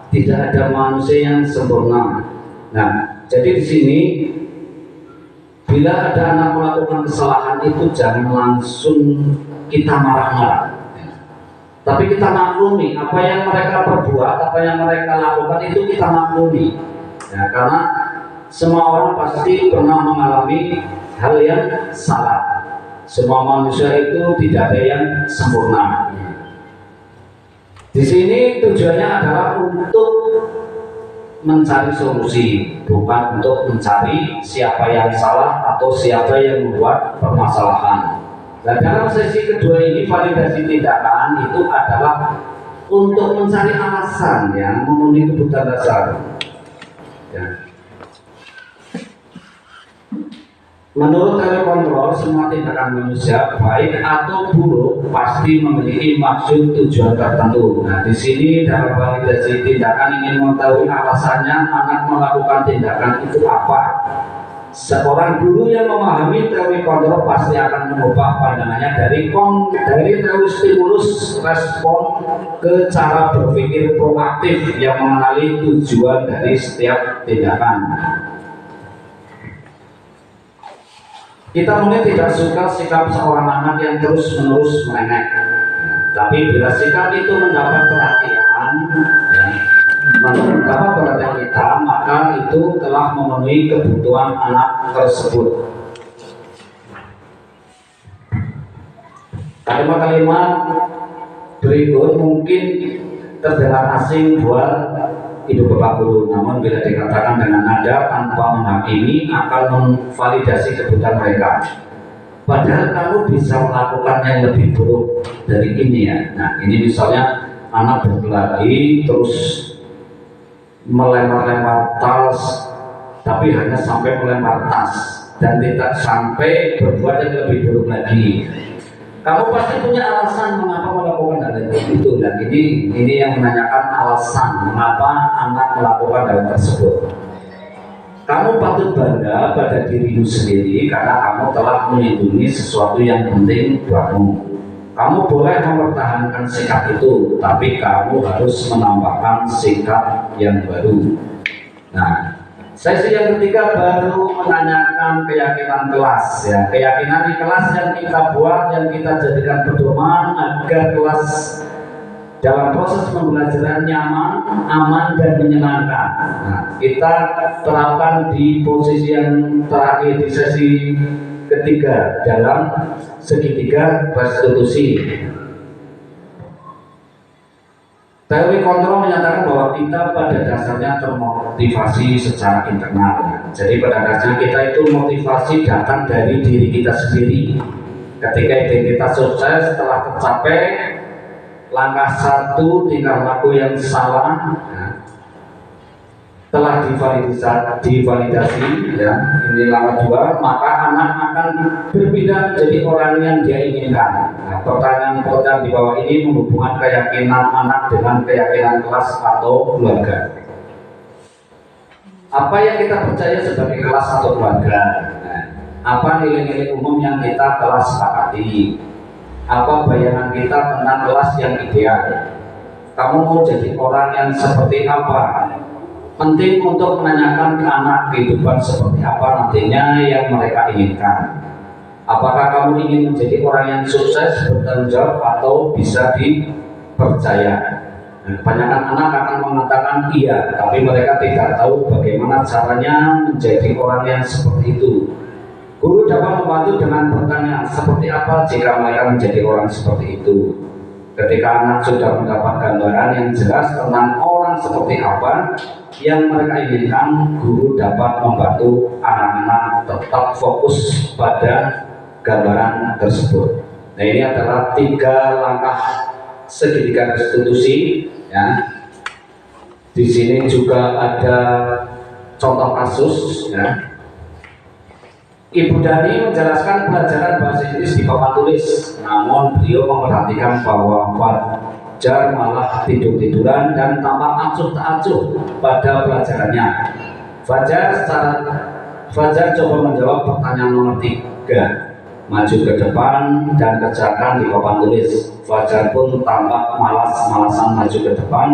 Tidak ada manusia yang sempurna. Nah, jadi di sini bila ada anak melakukan kesalahan itu jangan langsung kita marah-marah. Tapi kita maklumi apa yang mereka perbuat, apa yang mereka lakukan itu kita maklumi. Ya, karena semua orang pasti pernah mengalami hal yang salah. Semua manusia itu tidak ada yang sempurna. Di sini tujuannya adalah untuk mencari solusi, bukan untuk mencari siapa yang salah atau siapa yang membuat permasalahan. Nah, dalam sesi kedua ini validasi tindakan itu adalah untuk mencari alasan yang memenuhi kebutuhan dasar. Ya. Menurut teori kontrol, semua tindakan manusia baik atau buruk pasti memiliki maksud tujuan tertentu. Nah, di sini dalam validasi tindakan ingin mengetahui alasannya anak melakukan tindakan itu apa. Seorang guru yang memahami teori kontrol pasti akan mengubah pandangannya dari teori stimulus respon ke cara berpikir proaktif yang mengenali tujuan dari setiap tindakan. Kita mungkin tidak suka sikap seorang anak yang terus-menerus merengek, tapi bila sikap itu mendapat perhatian, mendapat perhatian kita, maka itu telah memenuhi kebutuhan anak tersebut. Kalimat-kalimat berikut mungkin terdengar asing buat ibu bapak guru, namun bila dikatakan dengan nada tanpa menghakimi akan memvalidasi kebutuhan mereka. Padahal kamu bisa melakukan yang lebih buruk dari ini ya. Nah, ini misalnya anak berkelahi terus melempar-lempar tas, tapi hanya sampai melempar tas dan tidak sampai berbuat yang lebih buruk lagi. Kamu pasti punya alasan mengapa melakukan hal itu, dan ini yang menanyakan alasan mengapa anak melakukan hal tersebut. Kamu patut bangga pada dirimu sendiri karena kamu telah melindungi sesuatu yang penting buatmu. Kamu boleh mempertahankan sikap itu, tapi kamu harus menambahkan sikap yang baru. Nah, sesi yang ketiga baru menanyakan keyakinan kelas ya, keyakinan di kelas yang kita buat, yang kita jadikan pedoman agar kelas dalam proses pembelajaran nyaman, aman dan menyenangkan. Nah, kita terapkan di posisi yang terakhir di sesi ketiga dalam segitiga restitusi. Teori kontrol menyatakan bahwa kita pada dasarnya termotivasi secara internal. Jadi pada dasarnya kita itu motivasi datang dari diri kita sendiri. Ketika identitas sukses telah tercapai, langkah satu tingkah laku yang salah telah divalidasi ya, ini langkah dua, maka anak akan berpindah menjadi orang yang dia inginkan. Nah, pertanyaan di bawah ini menghubungkan keyakinan anak dengan keyakinan kelas atau keluarga. Apa yang kita percaya sebagai kelas atau keluarga? Nah, apa nilai-nilai umum yang kita telah sepakati? Apa bayangan kita tentang kelas yang ideal? Kamu mau jadi orang yang seperti apa? Penting untuk menanyakan ke anak kehidupan seperti apa nantinya yang mereka inginkan. Apakah kamu ingin menjadi orang yang sukses, bertanggung jawab, atau bisa dipercaya? Nah, kebanyakan anak akan mengatakan iya, tapi mereka tidak tahu bagaimana caranya menjadi orang yang seperti itu. Guru dapat membantu dengan pertanyaan seperti apa jika mereka menjadi orang seperti itu. Ketika anak sudah mendapat gambaran yang jelas tentang orang seperti apa yang mereka inginkan, guru dapat membantu anak-anak tetap fokus pada gambaran tersebut. Nah, ini adalah 3 langkah segitiga restitusi ya. Di sini juga ada contoh kasus ya. Ibu Dani menjelaskan pelajaran bahasa Inggris di papan tulis, namun beliau memperhatikan bahwa Fajar malah tidur-tiduran dan tampak acuh tak acuh pada pelajarannya. Fajar coba menjawab pertanyaan nomor 3, maju ke depan dan kerjakan di papan tulis. Fajar pun tampak malas-malasan maju ke depan,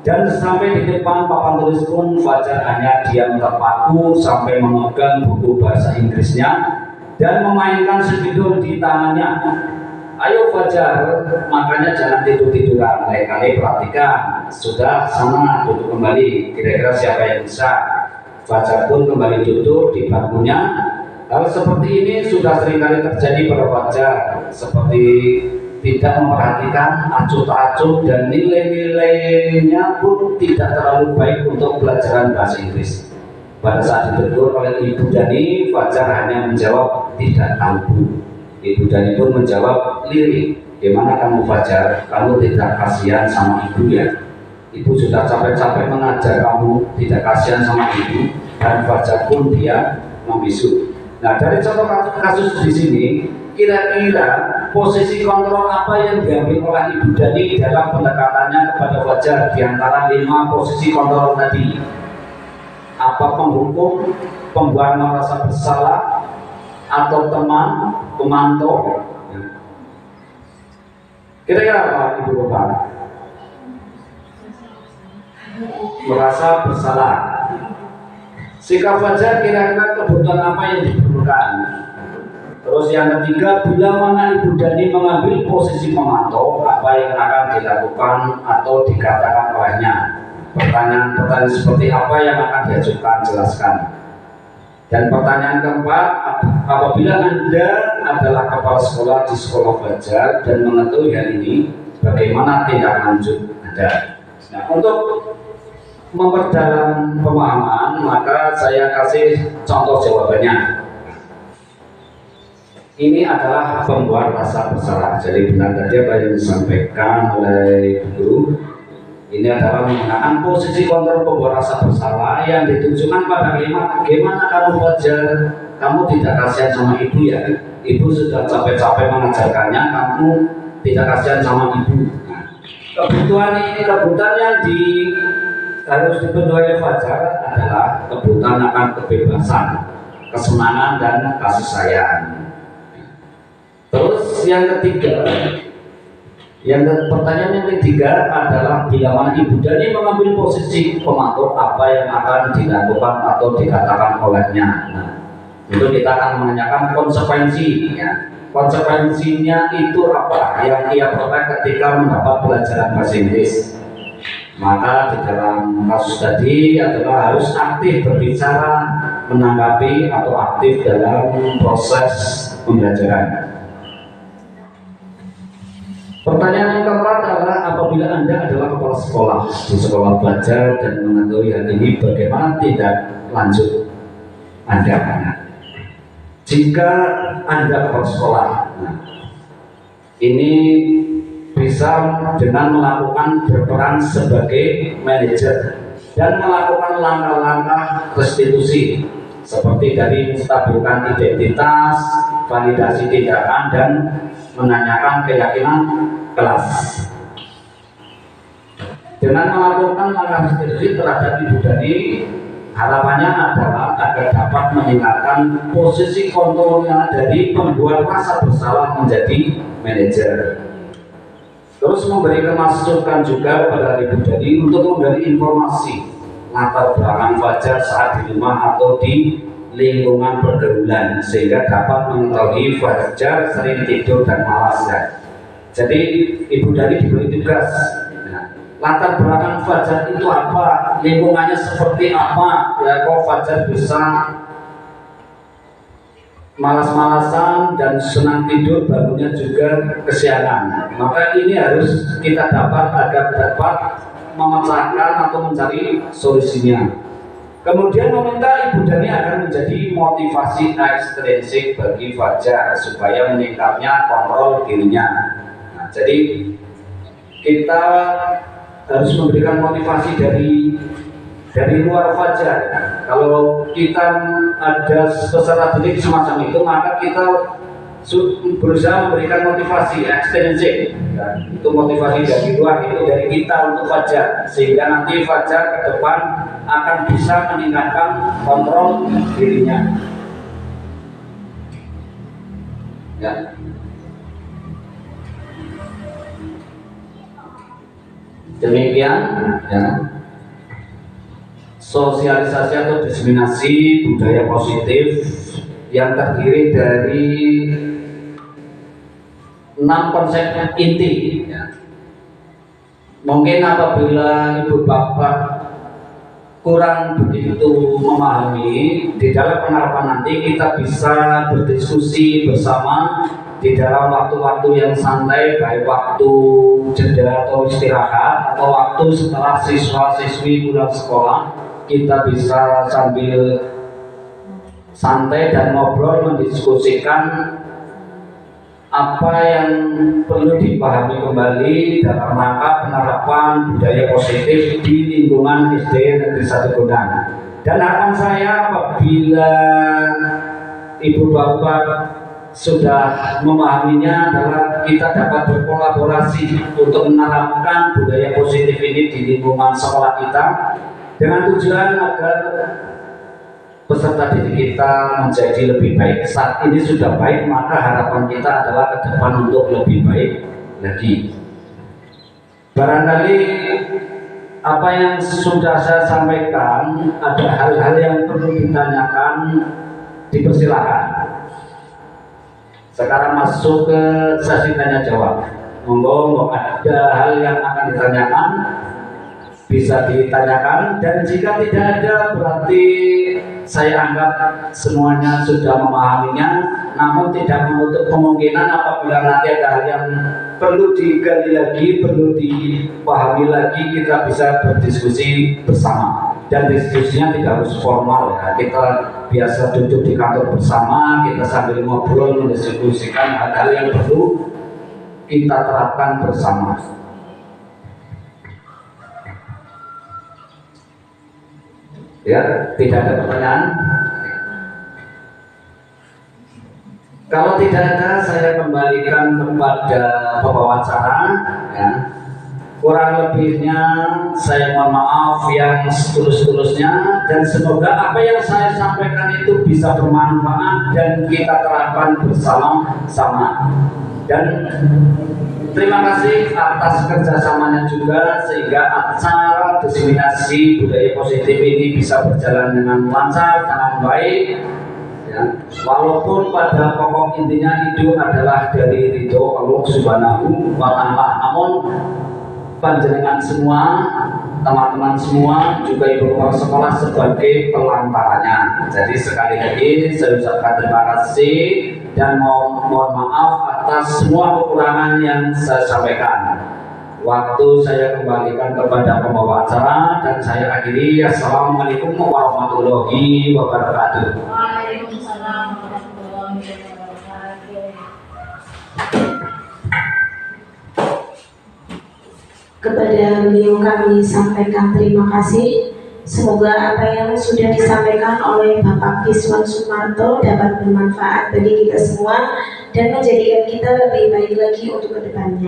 dan sampai di depan papan tulis pun Fajar hanya diam terpaku sampai memegang buku bahasa Inggrisnya dan memainkan spidol di tangannya. Ayo Fajar, makanya jangan tidur-tiduran. Lain kali perhatikan. Sudah, sana duduk kembali. Kira-kira siapa yang bisa? Fajar pun kembali duduk di bangkunya. Hal seperti ini sudah seringkali terjadi pada Fajar. Seperti tidak memperhatikan acuh tak acuh dan nilai-nilainya pun tidak terlalu baik untuk pelajaran bahasa Inggris. Pada saat ditegur oleh Ibu Dani, Fajar hanya menjawab tidak tahu. Ibu Dani pun menjawab lirik, gimana kamu Fajar, kamu tidak kasihan sama ibu ya? Ibu sudah capek-capek mengajar kamu, tidak kasihan sama ibu. Dan Fajar pun dia membisu. Nah, dari contoh kasus di sini, kira-kira posisi kontrol apa yang diambil oleh Ibu Dani dalam pendekatannya kepada Fajar di antara 5 posisi kontrol tadi? Apa penghukum, pembuat merasa bersalah, atau teman, pemantau? Kira-kira apa Ibu Bapak? Merasa bersalah. Sikap Fajar kira-kira kebutuhan apa yang diperlukan? Terus yang ketiga, bila mana Ibu Dani mengambil posisi pemantau, apa yang akan dilakukan atau dikatakan olehnya? Pertanyaan-pertanyaan seperti apa yang akan diajukan, jelaskan. Dan pertanyaan keempat, apabila Anda adalah kepala sekolah di sekolah Fajar dan mengetahui hal ini, bagaimana tindak lanjut Anda? Nah, untuk memperdalam pemahaman, maka saya kasih contoh jawabannya. Ini adalah pembuat rasa bersalah. Jadi benar tadi apa yang disampaikan oleh guru. Ini adalah menggunakan posisi kontrol pembuat rasa bersalah yang ditujukan pada kalimat, bagaimana kamu Fajar, kamu tidak kasihan sama ibu ya? Ibu sudah capek-capek mengajarkannya, kamu tidak kasihan sama ibu. Nah, kebutuhan yang harus dipenuhi oleh Fajar adalah kebutuhan akan kebebasan, kesenangan dan kasih sayang. Terus yang ketiga, pertanyaan yang ketiga adalah bila mana Ibu Dani mengambil posisi pemantau, apa yang akan dilakukan atau dikatakan olehnya? Nah, itu kita akan menanyakan konsekuensi. Ya. Konsekuensinya itu apa yang ia peroleh ketika mendapat pelajaran bahasa Inggris? Maka di dalam kasus tadi adalah harus aktif berbicara, menanggapi atau aktif dalam proses pembelajaran. Pertanyaan yang keempat adalah apabila Anda adalah kepala sekolah di sekolah Fajar dan mengetahui hal ini, bagaimana tindak lanjut Anda? Jika Anda kepala sekolah, ini bisa dengan melakukan berperan sebagai manajer dan melakukan langkah-langkah restitusi seperti dari menstabilkan identitas, validasi tindakan, dan menanyakan keyakinan kelas. Dengan melakukan langkah restitusi terhadap Ibu Dani, harapannya adalah agar dapat meningkatkan posisi kontrolnya dari pembuat rasa bersalah menjadi manajer. Terus memberikan masukan juga kepada Ibu Dani untuk memberi informasi latar belakang Fajar saat di rumah atau di lingkungan pergaulan sehingga dapat mengetahui Fajar sering tidur dan malas ya. Jadi Ibu Dani diberi tugas, latar belakang Fajar itu apa, lingkungannya seperti apa ya, kok Fajar bisa malas-malasan dan senang tidur, bangunnya juga kesiangan. Maka ini harus kita dapat agar dapat memecahkan atau mencari solusinya. Kemudian meminta Ibu Dani agar menjadi motivasi ekstrinsik bagi Fajar supaya meningkatnya kontrol dirinya. Nah, jadi kita harus memberikan motivasi dari luar Fajar. Kalau kita ada peserta didik semacam itu, maka kita berusaha memberikan motivasi ekstrinsik. Itu motivasi dari luar, itu dari kita untuk Fajar, sehingga nanti Fajar ke depan akan bisa meningkatkan kontrol dirinya. Ya. Demikian ya. Sosialisasi atau diseminasi budaya positif yang terdiri dari 6 konsep inti ya. Mungkin apabila Ibu Bapak kurang begitu memahami, di dalam penerapan nanti kita bisa berdiskusi bersama di dalam waktu-waktu yang santai, baik waktu jeda atau istirahat atau waktu setelah siswa-siswi pulang sekolah, kita bisa sambil santai dan ngobrol mendiskusikan apa yang perlu dipahami kembali dalam rangka penerapan budaya positif di lingkungan SD Negeri 1 Gondang. Dan harapan saya apabila Ibu Bapak sudah memahaminya adalah kita dapat berkolaborasi untuk menerapkan budaya positif ini di lingkungan sekolah kita dengan tujuan agar peserta didik kita menjadi lebih baik. Saat ini sudah baik, maka harapan kita adalah ke depan untuk lebih baik lagi. Barangkali apa yang sudah saya sampaikan, ada hal-hal yang perlu ditanyakan, dipersilakan. Sekarang masuk ke sesi tanya jawab. Monggo, ada hal yang akan ditanyakan, bisa ditanyakan, dan jika tidak ada berarti saya anggap semuanya sudah memahaminya, namun tidak menutup kemungkinan apabila nanti ada hal yang perlu digali lagi, perlu dipahami lagi, kita bisa berdiskusi bersama. Dan diskusinya tidak harus formal ya, kita biasa duduk di kantor bersama, kita sambil ngobrol mendiskusikan hal-hal yang perlu kita terapkan bersama. Ya, tidak ada pertanyaan? Kalau tidak ada, saya kembalikan kepada pembawa acara ya. Kurang lebihnya saya mohon maaf yang setulus-tulusnya, dan semoga apa yang saya sampaikan itu bisa bermanfaat dan kita terapkan bersama-sama. Dan terima kasih atas kerjasamanya juga sehingga acara diseminasi budaya positif ini bisa berjalan dengan lancar, dengan baik ya. Walaupun pada pokok intinya itu adalah dari ridho Allah Subhanahu wa Ta'ala, namun panjenengan semua, teman-teman semua, juga ibu kepala sekolah sebagai pelantarannya. Jadi sekali lagi saya ucapkan terima kasih dan mohon maaf atas semua kekurangan yang saya sampaikan. Waktu saya kembalikan kepada pembawa acara dan saya akhiri. Assalamualaikum warahmatullahi wabarakatuh. Waalaikumsalam warahmatullahi wabarakatuh. Kepada beliau kami sampaikan terima kasih. Semoga apa yang sudah disampaikan oleh Bapak Kiswan Sumarto dapat bermanfaat bagi kita semua dan menjadikan kita lebih baik lagi untuk kedepannya.